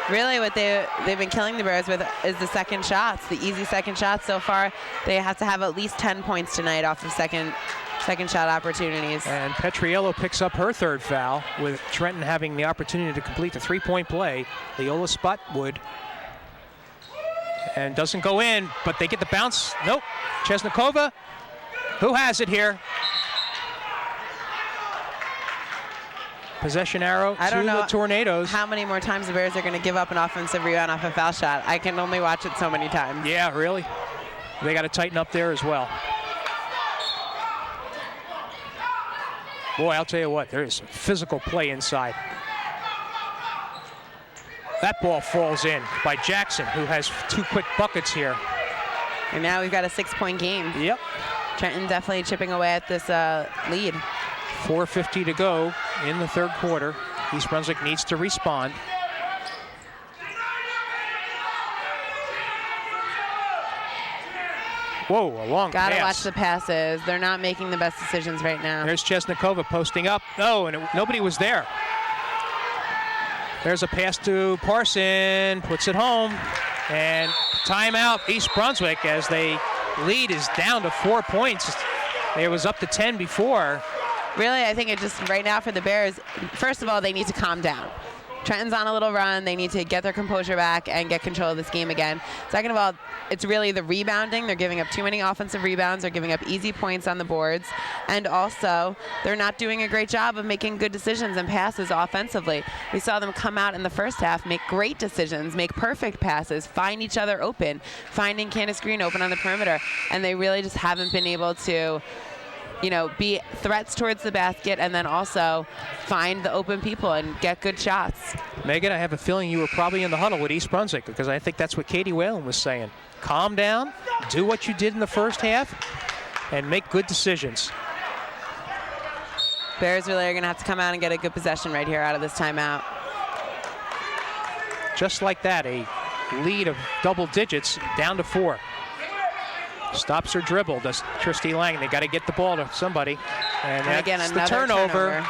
Really what they've been killing the Bears with is the second shots, the easy second shots so far. They have to have at least 10 points tonight off of second shot opportunities.
And Petriello picks up her third foul, with Trenton having the opportunity to complete the three-point play. Leola Spotwood. And doesn't go in, but they get the bounce. Nope. Chesnikova. Who has it here? Possession arrow
I don't
to
know
the Tornadoes.
how many more times the Bears are going to give up an offensive rebound off a foul shot. I can only watch it so many times.
Yeah, really? They got to tighten up there as well. Boy, I'll tell you what, there is some physical play inside. That ball falls in by Jackson, who has 2 quick buckets here.
And now we've got a 6-point game.
Yep.
Trenton definitely chipping away at this lead.
4:50 to go in the third quarter. East Brunswick needs to respond. Whoa, a long pass.
Gotta watch the passes. They're not making the best decisions right now.
There's Chesnikova posting up. No, and nobody was there. There's a pass to Parson, puts it home, and timeout East Brunswick as they lead is down to 4 points. It was up to 10 before.
Really, I think it just right now for the Bears, first of all, they need to calm down. Trenton's on a little run. They need to get their composure back and get control of this game again. Second of all, it's really the rebounding. They're giving up too many offensive rebounds. They're giving up easy points on the boards. And also, they're not doing a great job of making good decisions and passes offensively. We saw them come out in the first half, make great decisions, make perfect passes, find each other open, finding Candace Green open on the perimeter. And they really just haven't been able to, you know, be threats towards the basket and then also find the open people and get good shots.
Megan, I have a feeling you were probably in the huddle with East Brunswick, because I think that's what Katie Whalen was saying. Calm down, do what you did in the first half, and make good decisions.
Bears really are going to have to come out and get a good possession right here out of this timeout.
Just like that, a lead of double digits down to 4. Stops her dribble, does Christy Lang. They got to get the ball to somebody. And
again,
that's
another
the turnover.
turnover.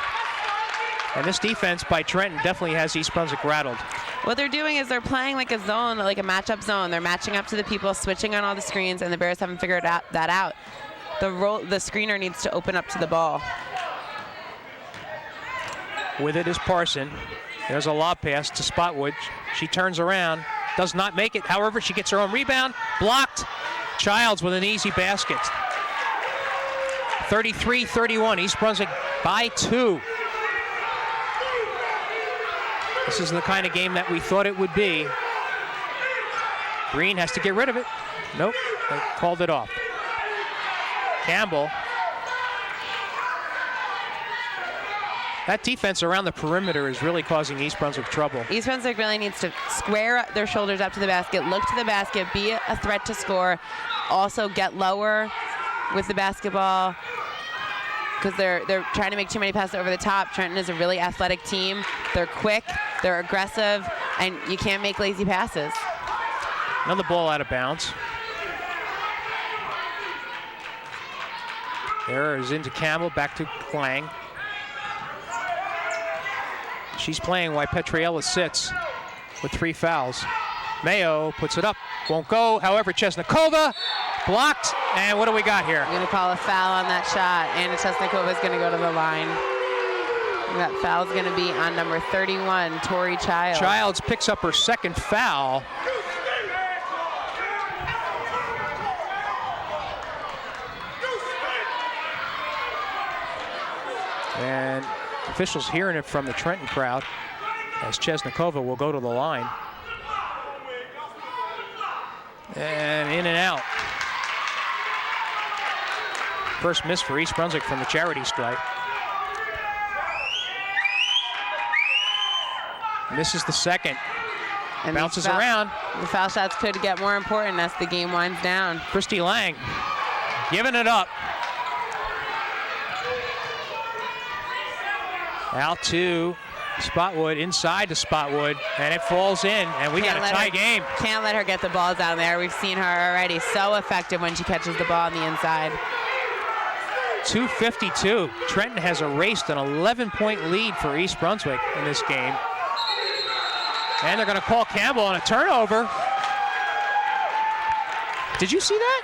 And this defense by Trenton definitely has East Brunswick rattled.
What they're doing is they're playing like a zone, like a matchup zone. They're matching up to the people, switching on all the screens, and the Bears haven't figured that out. The screener needs to open up to the ball.
With it is Parson. There's a lob pass to Spotwood. She turns around, does not make it. However, she gets her own rebound, blocked. Childs with an easy basket. 33-31, East Brunswick by 2. This is the kind of game that we thought it would be. Green has to get rid of it. Nope, they called it off. Campbell. That defense around the perimeter is really causing East Brunswick trouble.
East Brunswick really needs to square their shoulders up to the basket, look to the basket, be a threat to score, also get lower with the basketball because they're trying to make too many passes over the top. Trenton is a really athletic team. They're quick, they're aggressive, and you can't make lazy passes.
Another ball out of bounds. Error is into Campbell, back to Klang. She's playing while Petriello sits with 3 fouls. Mayo puts it up, won't go. However, Chesnikova blocked, and what do we got here?
We're going to call a foul on that shot. Anna Chesnikova is going to go to the line. And that foul is going to be on number 31, Tori Childs.
Childs picks up her second foul. And officials hearing it from the Trenton crowd as Chesnikova will go to the line. And in and out. First miss for East Brunswick from the charity stripe. Misses the second.
And
Bounces around.
The foul shots could get more important as the game winds down.
Christy Lang giving it up. Out to Spotwood, inside to Spotwood, and it falls in, and we got a tie game.
Can't let her get the ball down there. We've seen her already so effective when she catches the ball on the inside.
2:52. Trenton has erased an 11-point lead for East Brunswick in this game. And they're going to call Campbell on a turnover. Did you see that?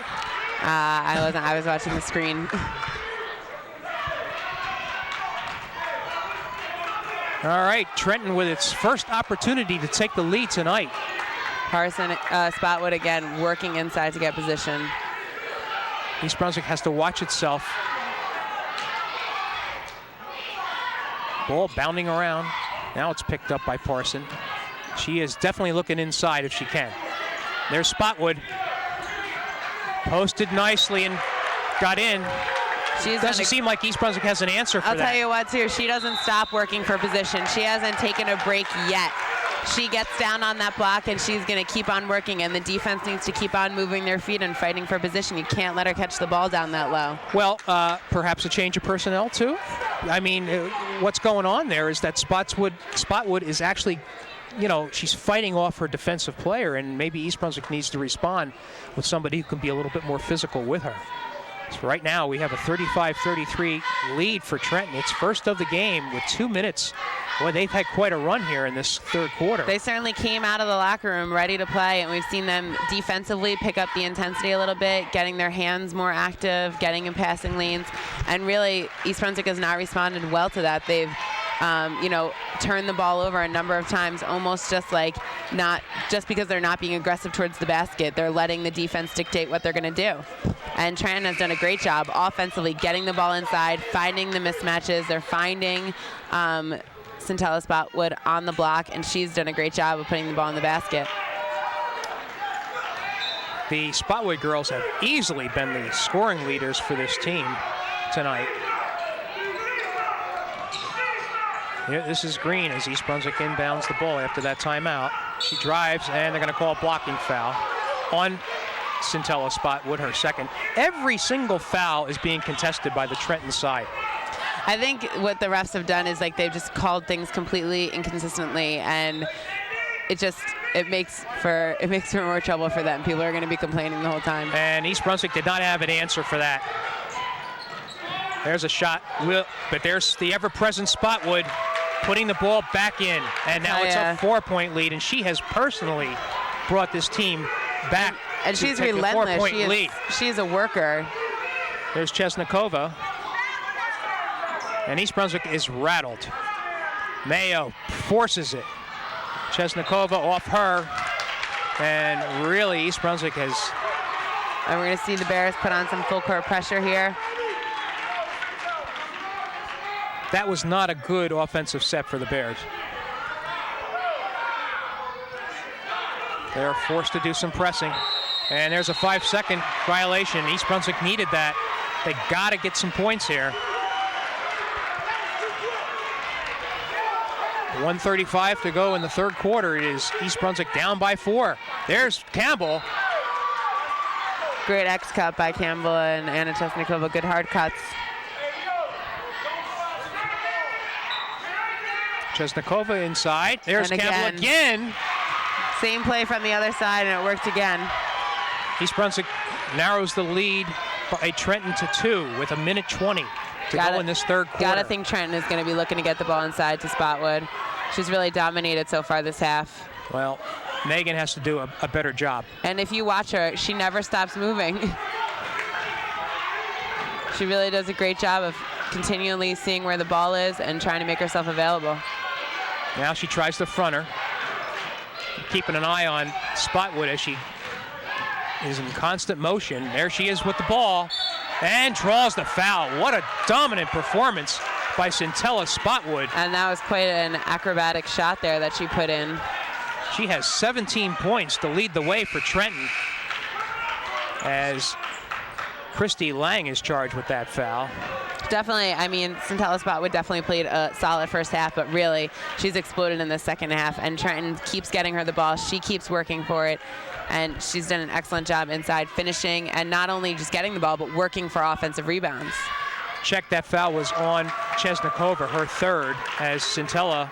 I wasn't. I was watching the screen.
All right, Trenton with its first opportunity to take the lead tonight.
Spotwood again working inside to get position.
East Brunswick has to watch itself. Ball bounding around. Now it's picked up by Parson. She is definitely looking inside if she can. There's Spotwood. Posted nicely and got in. Doesn't seem like East Brunswick has an answer for that.
I'll tell you what, too. She doesn't stop working for position. She hasn't taken a break yet. She gets down on that block, and she's going to keep on working, and the defense needs to keep on moving their feet and fighting for position. You can't let her catch the ball down that low.
Well, perhaps a change of personnel, too. I mean, what's going on there is that Spotwood is actually, you know, she's fighting off her defensive player, and maybe East Brunswick needs to respond with somebody who can be a little bit more physical with her. So right now we have a 35-33 lead for Trenton. It's first of the game with 2 minutes. Boy, they've had quite a run here in this third quarter.
They certainly came out of the locker room ready to play, and we've seen them defensively pick up the intensity a little bit, getting their hands more active, getting in passing lanes, and really East Brunswick has not responded well to that. They've turned the ball over a number of times, almost just like not just because they're not being aggressive towards the basket. They're letting the defense dictate what they're going to do. And Trenton has done a great job offensively getting the ball inside, finding the mismatches. They're finding Centella Spotwood on the block, and she's done a great job of putting the ball in the basket.
The Spotwood girls have easily been the scoring leaders for this team tonight. Here, this is Green as East Brunswick inbounds the ball after that timeout. She drives, and they're going to call a blocking foul on Centella Spotwood, her second. Every single foul is being contested by the Trenton side.
I think what the refs have done is like they've just called things completely inconsistently, and it makes for more trouble for them. People are going to be complaining the whole time.
And East Brunswick did not have an answer for that. There's a shot, but there's the ever-present Spotwood putting the ball back in, and now it's a 4-point lead, and she has personally brought this team back.
And she's
take
relentless.
A 4-point lead.
She's a worker.
There's Chesnikova. And East Brunswick is rattled. Mayo forces it. Chesnikova off her. And really, East Brunswick has...
And we're going to see the Bears put on some full court pressure here.
That was not a good offensive set for the Bears. They're forced to do some pressing. And there's a 5-second violation. East Brunswick needed that. They got to get some points here. 1:35 to go in the third quarter. It is East Brunswick down by 4. There's Campbell.
Great X-cut by Campbell and Anna Chesnikova. Good hard cuts.
Chesnikova inside. There's Campbell again.
Same play from the other side, and it worked again.
East Brunswick narrows the lead by Trenton to 2 with 1:20 to go in this third quarter.
Gotta think Trenton is going to be looking to get the ball inside to Spotwood. She's really dominated so far this half.
Well, Megan has to do a better job.
And if you watch her, she never stops moving. She really does a great job of continually seeing where the ball is and trying to make herself available.
Now she tries to front her, keeping an eye on Spotwood as she is in constant motion. There she is with the ball and draws the foul. What a dominant performance by Centella Spotwood.
And that was quite an acrobatic shot there that she put in.
She has 17 points to lead the way for Trenton as Christy Lang is charged with that foul.
Definitely. I mean, Centella Spotwood definitely played a solid first half, but really, she's exploded in the second half, and Trenton keeps getting her the ball. She keeps working for it, and she's done an excellent job inside finishing, and not only just getting the ball, but working for offensive rebounds.
Check, that foul was on Chesnikova, her third, as Centella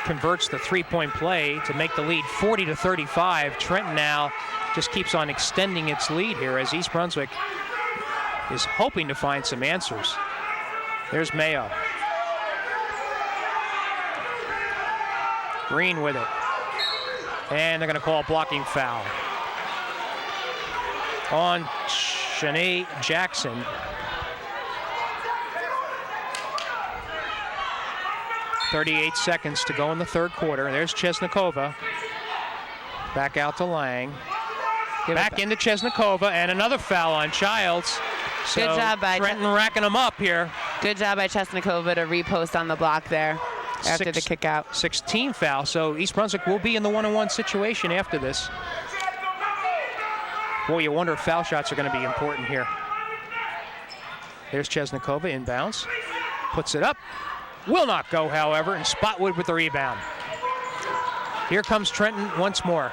converts the three-point play to make the lead 40-35. Trenton now just keeps on extending its lead here as East Brunswick is hoping to find some answers. There's Mayo. Green with it. And they're going to call a blocking foul on Shanae Jackson. .38 seconds to go in the third quarter. There's Chesnikova. Back out to Lang. Back into Chesnikova, and another foul on Childs. So
good job by
Trenton racking them up here.
Good job by Chesnikova to repost on the block there after the kick out.
16 foul, so East Brunswick will be in the one-on-one situation after this. Boy, you wonder if foul shots are going to be important here. There's Chesnikova inbounds. Puts it up. Will not go, however, and Spotwood with the rebound. Here comes Trenton once more.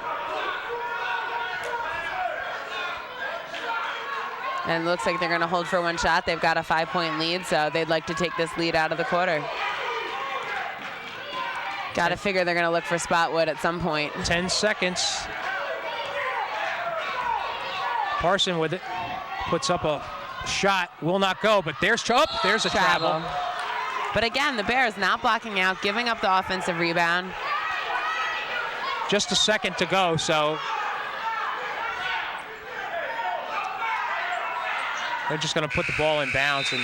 And it looks like they're going to hold for one shot. They've got a 5-point lead, so they'd like to take this lead out of the quarter. Got to figure they're going to look for Spotwood at some point.
10 seconds. Parson with it. Puts up a shot. Will not go, but there's a travel.
But again, the Bears not blocking out, giving up the offensive rebound.
Just a second to go, so they're just going to put the ball in bounds and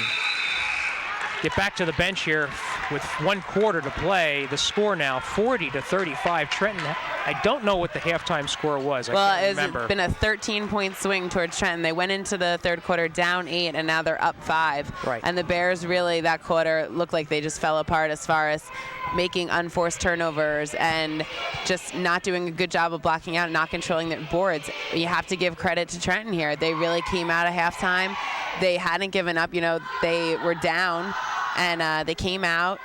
get back to the bench here with 1 quarter to play. The score now 40-35. Trenton, I don't know what the halftime score was.
Well, it's been a 13-point swing towards Trenton. They went into the third quarter down 8, and now they're up 5.
Right.
And the Bears really, that quarter, looked like they just fell apart as far as making unforced turnovers and just not doing a good job of blocking out and not controlling their boards. You have to give credit to Trenton here. They really came out of halftime. They hadn't given up. You know, they were down, and they came out,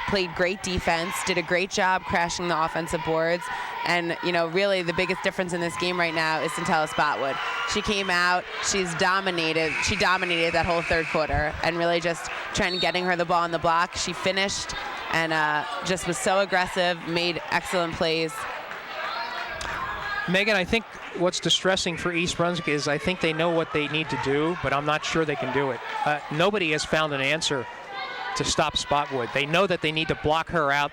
played great defense, did a great job crashing the offensive boards. And, you know, really the biggest difference in this game right now is Centella Spotwood. She came out, she dominated that whole third quarter, and really just trying getting her the ball on the block. She finished and just was so aggressive, made excellent plays.
Megan, I think what's distressing for East Brunswick is I think they know what they need to do, but I'm not sure they can do it. Nobody has found an answer to stop Spotwood. They know that they need to block her out,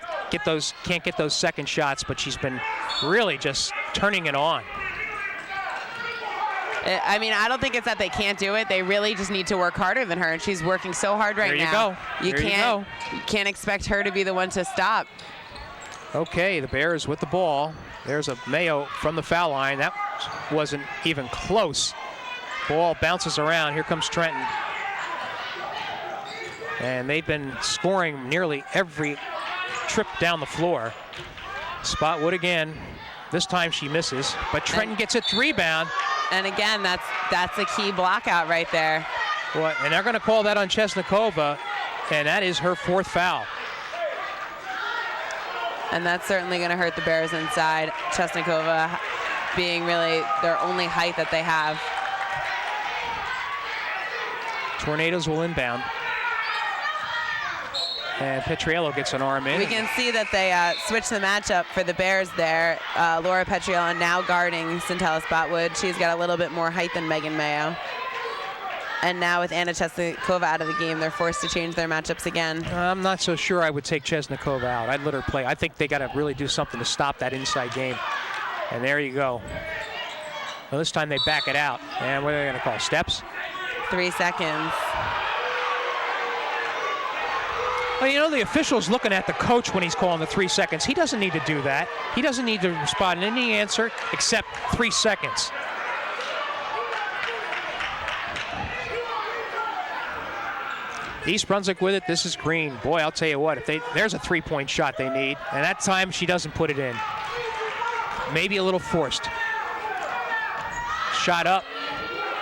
can't get those second shots, but she's been really just turning it on.
I mean, I don't think it's that they can't do it. They really just need to work harder than her, and she's working so hard right now.
You
can't expect her to be the one to stop.
Okay, the Bears with the ball. There's a Mayo from the foul line. That wasn't even close. Ball bounces around. Here comes Trenton. And they've been scoring nearly every trip down the floor. Spotwood again. This time she misses, but Trenton gets its rebound.
And again, that's a key blockout right there.
Well, and they're going to call that on Chesnikova, and that is her 4th foul.
And that's certainly going to hurt the Bears inside. Chesnikova being really their only height that they have. Tornadoes
will inbound. And Petriello gets an arm in.
We can see that they switched the matchup for the Bears there. Laura Petriello now guarding Centella Spotwood. She's got a little bit more height than Megan Mayo. And now with Anna Chesnikova out of the game, they're forced to change their matchups again.
I'm not so sure I would take Chesnikova out. I'd let her play. I think they got to really do something to stop that inside game. And there you go. Well, this time they back it out. And what are they going to call? Steps?
3 seconds.
Well, you know, the official's looking at the coach when he's calling the 3 seconds. He doesn't need to do that. He doesn't need to respond to any answer except 3 seconds. East Brunswick with it. This is Green. Boy, I'll tell you what, there's a 3-point shot they need, and that time she doesn't put it in. Maybe a little forced. Shot up.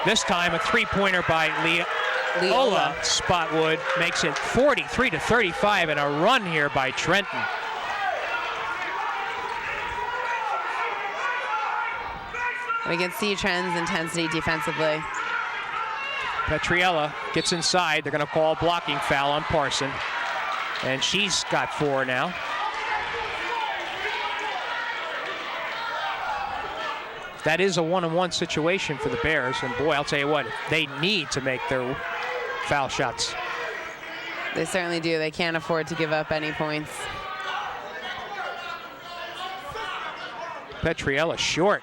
This time a 3-pointer by Ola Spotwood makes it 43-35 and a run here by Trenton.
We can see Trenton's intensity defensively.
Petriella gets inside. They're going to call a blocking foul on Parson. And she's got 4 now. That is a 1-on-1 situation for the Bears. And boy, I'll tell you what, they need to make their foul shots.
They certainly do. They can't afford to give up any points.
Petriella short.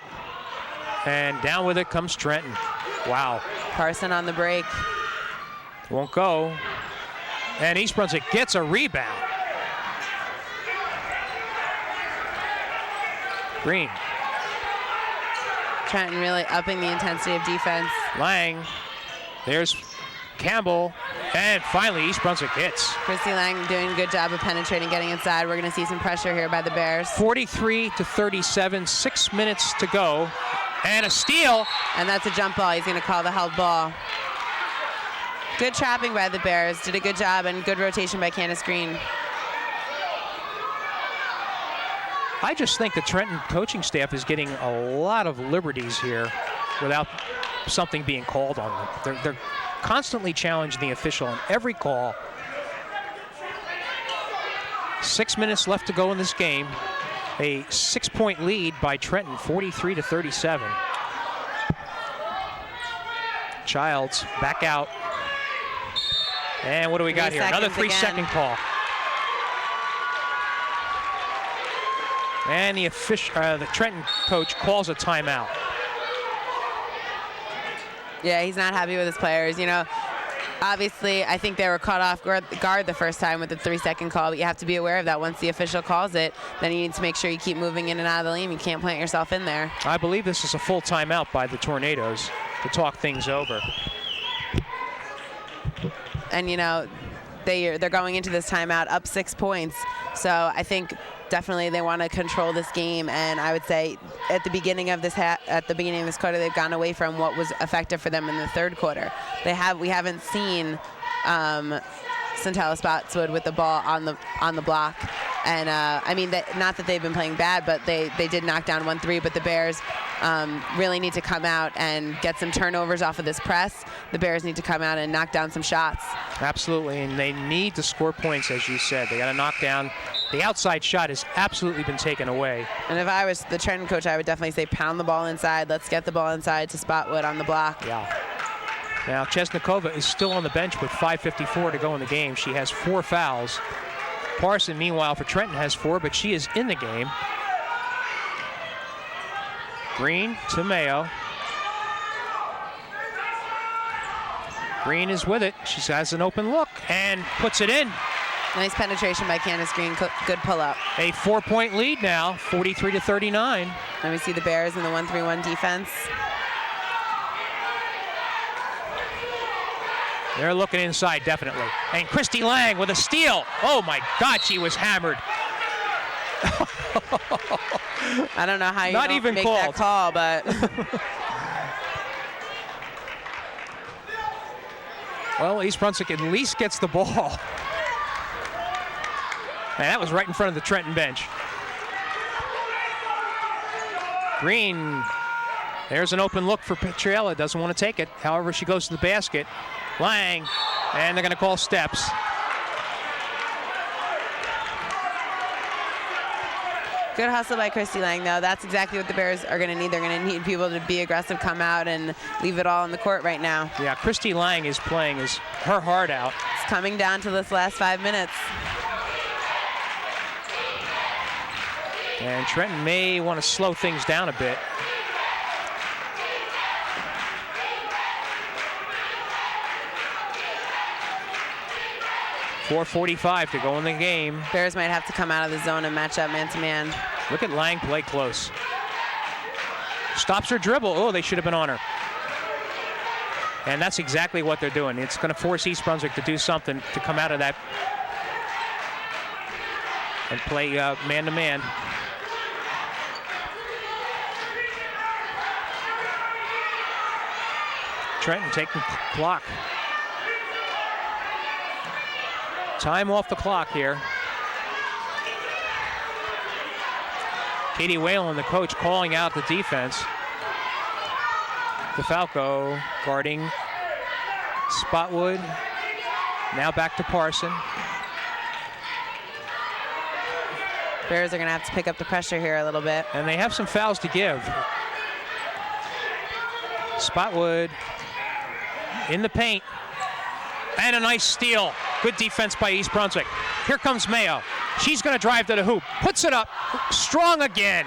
And down with it comes Trenton. Wow.
Parson on the break.
Won't go. And East Brunswick gets a rebound. Green.
Trenton really upping the intensity of defense.
Lang. There's Campbell. And finally, East Brunswick hits.
Christy Lang doing a good job of penetrating, getting inside. We're going to see some pressure here by the Bears.
43-37, 6 minutes to go. And a steal.
And that's a jump ball. He's going to call the held ball. Good trapping by the Bears. Did a good job and good rotation by Candace Green.
I just think the Trenton coaching staff is getting a lot of liberties here without something being called on them. They're constantly challenging the official on every call. 6 minutes left to go in this game. A 6-point lead by Trenton, 43-37. Childs back out. And what do we got here? Another 3-second call. And the Trenton coach calls a timeout.
Yeah, he's not happy with his players. You know, obviously, I think they were caught off guard the first time with the 3-second call, but you have to be aware of that. Once the official calls it, then you need to make sure you keep moving in and out of the lane. You can't plant yourself in there.
I believe this is a full timeout by the Tornadoes to talk things over.
And, you know, they're going into this timeout up 6 points. So I think definitely they want to control this game. And I would say at the beginning of this quarter, they've gone away from what was effective for them in the third quarter. We haven't seen Centella Spotswood with the ball on the block. And I mean, not that they've been playing bad, but they did knock down 1-3. But the Bears really need to come out and get some turnovers off of this press. The Bears need to come out and knock down some shots.
Absolutely, and they need to score points, as you said. They got to knock down. The outside shot has absolutely been taken away.
And if I was the Trenton coach, I would definitely say pound the ball inside. Let's get the ball inside to Spotwood on the block.
Yeah. Now, Chesnikova is still on the bench with 5:54 to go in the game. She has 4 fouls. Parson, meanwhile, for Trenton has 4, but she is in the game. Green to Mayo. Green is with it. She has an open look and puts it in.
Nice penetration by Candace Green. Good pull-up.
A 4-point lead now, 43-39.
And we see the Bears in the 1-3-1 defense.
They're looking inside, definitely. And Christy Lang with a steal. Oh, my God, she was hammered.
I don't know how you
Not
don't
even
make
called.
that call, but...
Well, East Brunswick at least gets the ball. And that was right in front of the Trenton bench. Green, there's an open look for Petriella. Doesn't want to take it. However, she goes to the basket. Lang, and they're going to call steps.
Good hustle by Christy Lang, though. That's exactly what the Bears are going to need. They're going to need people to be aggressive, come out, and leave it all on the court right now.
Yeah, Christy Lang is playing her heart out.
It's coming down to this last 5 minutes.
And Trenton may want to slow things down a bit. .445 to go in the game.
Bears might have to come out of the zone and match up man-to-man.
Look at Lang play close. Stops her dribble. Oh, they should have been on her. And that's exactly what they're doing. It's going to force East Brunswick to do something to come out of that and play man-to-man. Trenton taking clock. Time off the clock here. Katie Whalen, the coach, calling out the defense. DeFalco guarding Spotwood. Now back to Parson.
Bears are going to have to pick up the pressure here a little bit.
And they have some fouls to give. Spotwood in the paint. And a nice steal. Good defense by East Brunswick. Here comes Mayo. She's going to drive to the hoop. Puts it up. Strong again.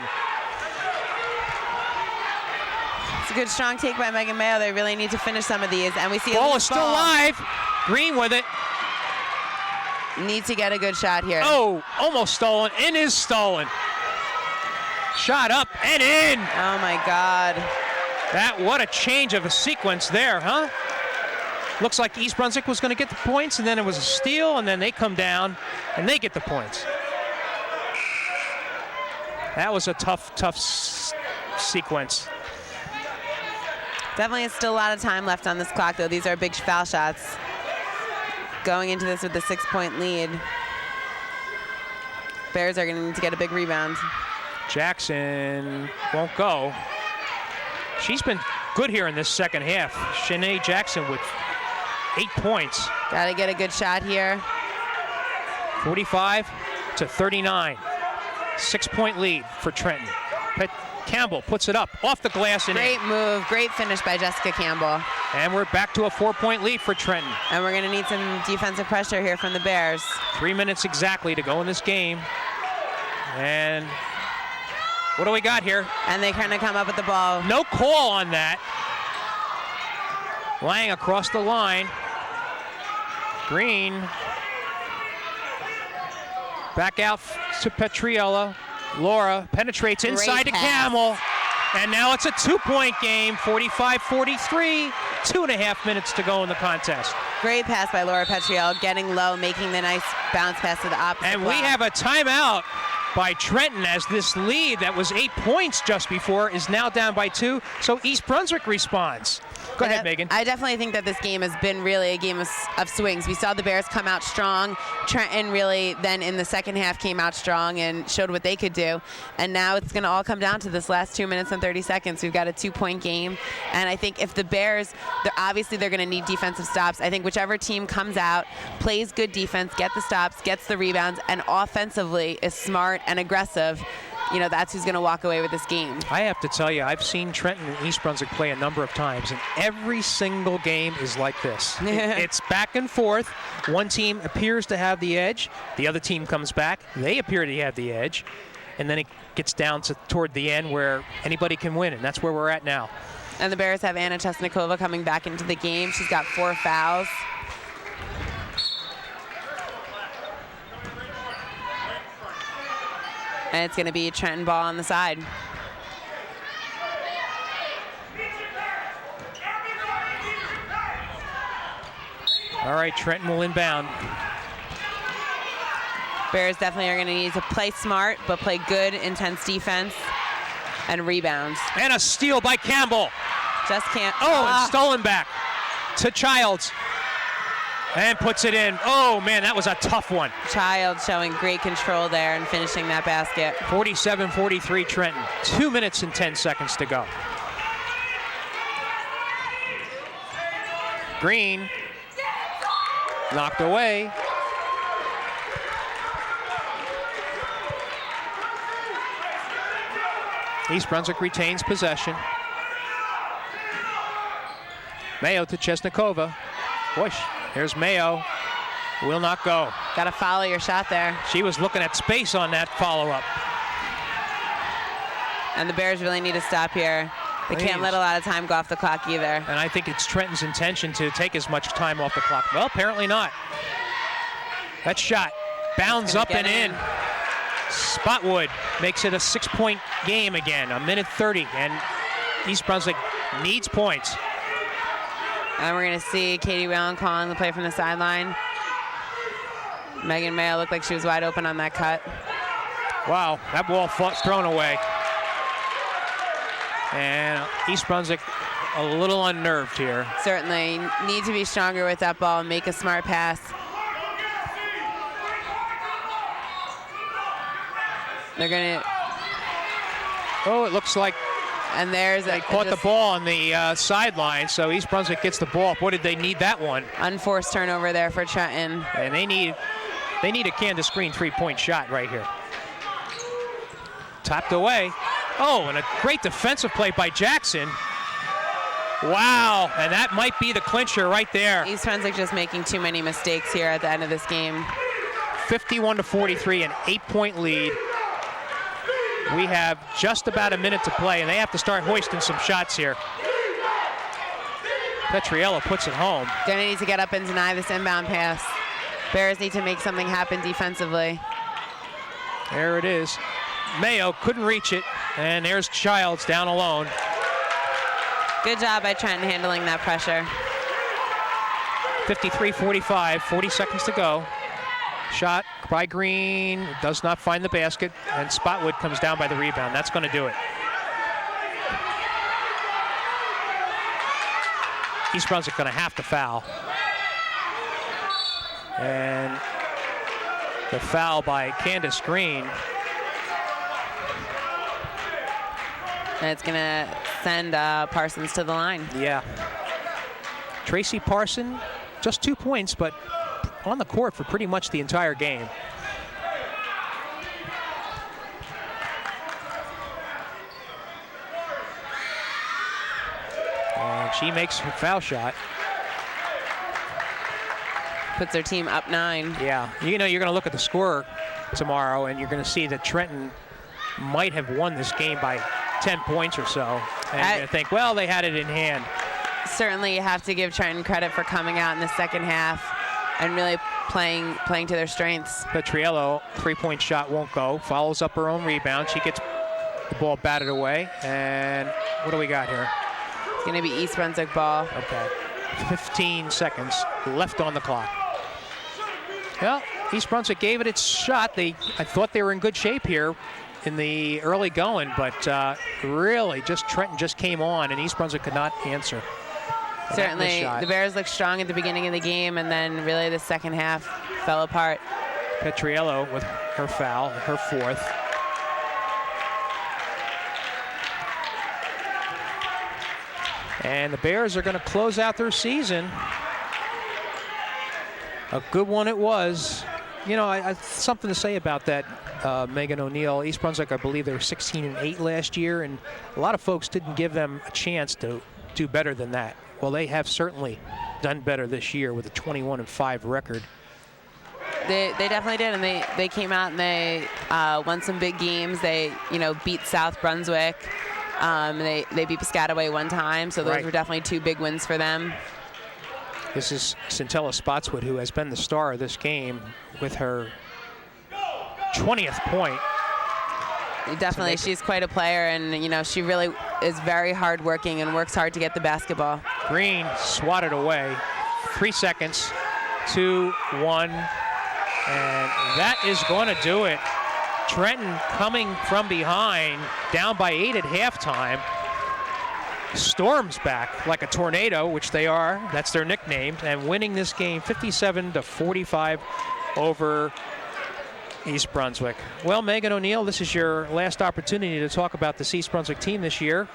It's a good strong take by Megan Mayo. They really need to finish some of these. And we see
Ball is still live. Green with it.
Need to get a good shot here.
Oh, almost stolen. In is stolen. Shot up and in.
Oh my God.
What a change of a sequence there, huh? Looks like East Brunswick was going to get the points, and then it was a steal, and then they come down and they get the points. That was a tough sequence.
Definitely still a lot of time left on this clock, though. These are big foul shots. Going into this with the 6-point lead. Bears are going to need to get a big rebound.
Jackson won't go. She's been good here in this second half. Shanae Jackson with 8 points.
Got to get a good shot here.
45-39. 6-point lead for Trenton. Campbell puts it up off the glass and
great move, great finish by Jessica Campbell.
And we're back to a 4-point lead for Trenton.
And we're going to need some defensive pressure here from the Bears.
3 minutes exactly to go in this game. And what do we got here?
And they kind of come up with the ball.
No call on that. Lang across the line. Green. Back out to Petriello. Laura penetrates inside to Camel. And now it's a 2-point game, 45-43. 2.5 minutes to go in the contest.
Great pass by Laura Petriello, getting low, making the nice bounce pass to the opposite
And
block.
we have a timeout by Trenton as this lead that was 8 points just before is now down by 2. So East Brunswick responds. Go ahead, Megan.
I definitely think that this game has been really a game of swings. We saw the Bears come out strong. Trenton really then in the second half came out strong and showed what they could do. And now it's going to all come down to this last 2 minutes and 30 seconds. We've got a 2-point game. And I think if the Bears, they're going to need defensive stops. I think whichever team comes out, plays good defense, gets the stops, gets the rebounds, and offensively is smart and aggressive, that's who's going to walk away with this game.
I have to tell you, I've seen Trenton and East Brunswick play a number of times, and every single game is like this. It's back and forth. One team appears to have the edge. The other team comes back. They appear to have the edge. And then it gets down to toward the end where anybody can win, and that's where we're at now.
And the Bears have Anna Chesnikova coming back into the game. She's got 4 fouls. And it's going to be Trenton ball on the side.
All right, Trenton will inbound.
Bears definitely are going to need to play smart, but play good, intense defense and rebounds.
And a steal by Campbell.
Just can't.
And stolen back to Childs. And puts it in. Oh, man, that was a tough one.
Child showing great control there and finishing that basket.
47-43 Trenton. 2 minutes and 10 seconds to go. Green. Knocked away. East Brunswick retains possession. Mayo to Chesnikova. Push. Here's Mayo. Will not go.
Got to follow your shot there.
She was looking at space on that follow-up.
And the Bears really need to stop here. They can't let a lot of time go off the clock either.
And I think it's Trenton's intention to take as much time off the clock. Well, apparently not. That shot bounds up and in. Spotwood makes it a 6-point game again, a minute 30, and East Brunswick needs points.
And we're going to see Katie Whalen calling the play from the sideline. Megan Mayo looked like she was wide open on that cut.
Wow, that ball thrown away. And East Brunswick a little unnerved here.
Certainly need to be stronger with that ball and make a smart pass. They're going to...
Oh, it looks like
And there's
they caught the ball on the sideline, so East Brunswick gets the ball. Boy, did they need that one.
Unforced turnover there for Trenton.
And they need a Candace Green three-point shot right here. Tapped away. Oh, and a great defensive play by Jackson. Wow, and that might be the clincher right there.
East Brunswick just making too many mistakes here at the end of this game.
51-43, an 8-point lead. We have just about a minute to play, and they have to start hoisting some shots here. Petriello puts it home.
Gonna need to get up and deny this inbound pass. Bears need to make something happen defensively.
There it is. Mayo couldn't reach it, and there's Childs down alone.
Good job by Trenton handling that pressure.
53-45, 40 seconds to go. Shot by Green, does not find the basket, and Spotwood comes down by the rebound. That's going to do it. East Brunswick going to have to foul. And the foul by Candace Green.
And it's going to send Parsons to the line.
Yeah. Tracy Parson, just 2 points, but on the court for pretty much the entire game. And she makes her foul shot.
Puts their team up 9.
Yeah, you know, you're going to look at the score tomorrow, and you're going to see that Trenton might have won this game by 10 points or so. And you're going to think, well, they had it in hand.
Certainly you have to give Trenton credit for coming out in the second half and really playing to their strengths.
Petriello, three-point shot won't go. Follows up her own rebound. She gets the ball batted away. And what do we got here?
It's going to be East Brunswick ball.
Okay. 15 seconds left on the clock. Well, East Brunswick gave it its shot. I thought they were in good shape here in the early going, but really Trenton just came on, and East Brunswick could not answer.
Certainly, the Bears looked strong at the beginning of the game, and then really the second half fell apart.
Petriello with her foul, her fourth. And the Bears are going to close out their season. A good one it was. You know, I something to say about that, Megan O'Neill. East Brunswick, I believe they were 16-8 last year, and a lot of folks didn't give them a chance to do better than that. Well, they have certainly done better this year with a 21-5 record.
They definitely did, and they came out and they won some big games. They beat South Brunswick. They beat Piscataway one time, so those were definitely 2 big wins for them.
This is Centella Spotswood, who has been the star of this game with her 20th point.
Definitely, she's quite a player, and she really is very hardworking and works hard to get the basketball.
Green swatted away. 3 seconds, 2, 1, and that is going to do it. Trenton coming from behind, down by 8 at halftime, storms back like a tornado, which they are. That's their nickname, and winning this game 57-45 over East Brunswick. Well, Megan O'Neill, this is your last opportunity to talk about this East Brunswick team this year.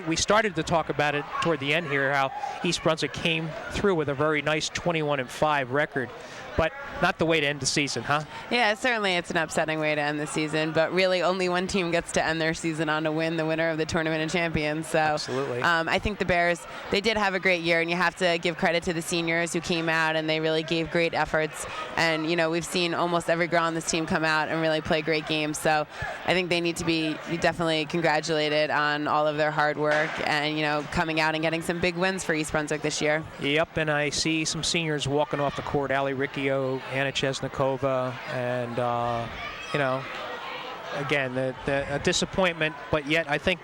We started to talk about it toward the end here, how East Brunswick came through with a very nice 21-5 record. But not the way to end the season, huh?
Yeah, certainly it's an upsetting way to end the season, but really only one team gets to end their season on a win, the winner of the Tournament of Champions. So
absolutely.
I think the Bears, they did have a great year, and you have to give credit to the seniors who came out, and they really gave great efforts. And, we've seen almost every girl on this team come out and really play great games. So I think they need to be definitely congratulated on all of their hard work and, coming out and getting some big wins for East Brunswick this year.
Yep, and I see some seniors walking off the court. Allie Riccio, Anna Chesnikova, and again, a disappointment, but yet I think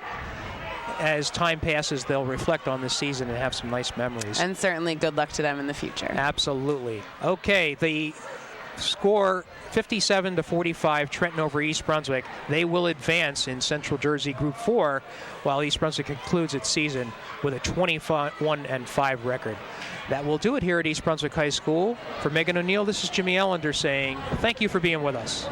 as time passes, they'll reflect on this season and have some nice memories.
And certainly good luck to them in the future.
Absolutely. Okay, the score 57-45, Trenton over East Brunswick. They will advance in Central Jersey Group 4, while East Brunswick concludes its season with a 21-5 record. That will do it here at East Brunswick High School. For Megan O'Neill, this is Jimmy Allinder saying thank you for being with us.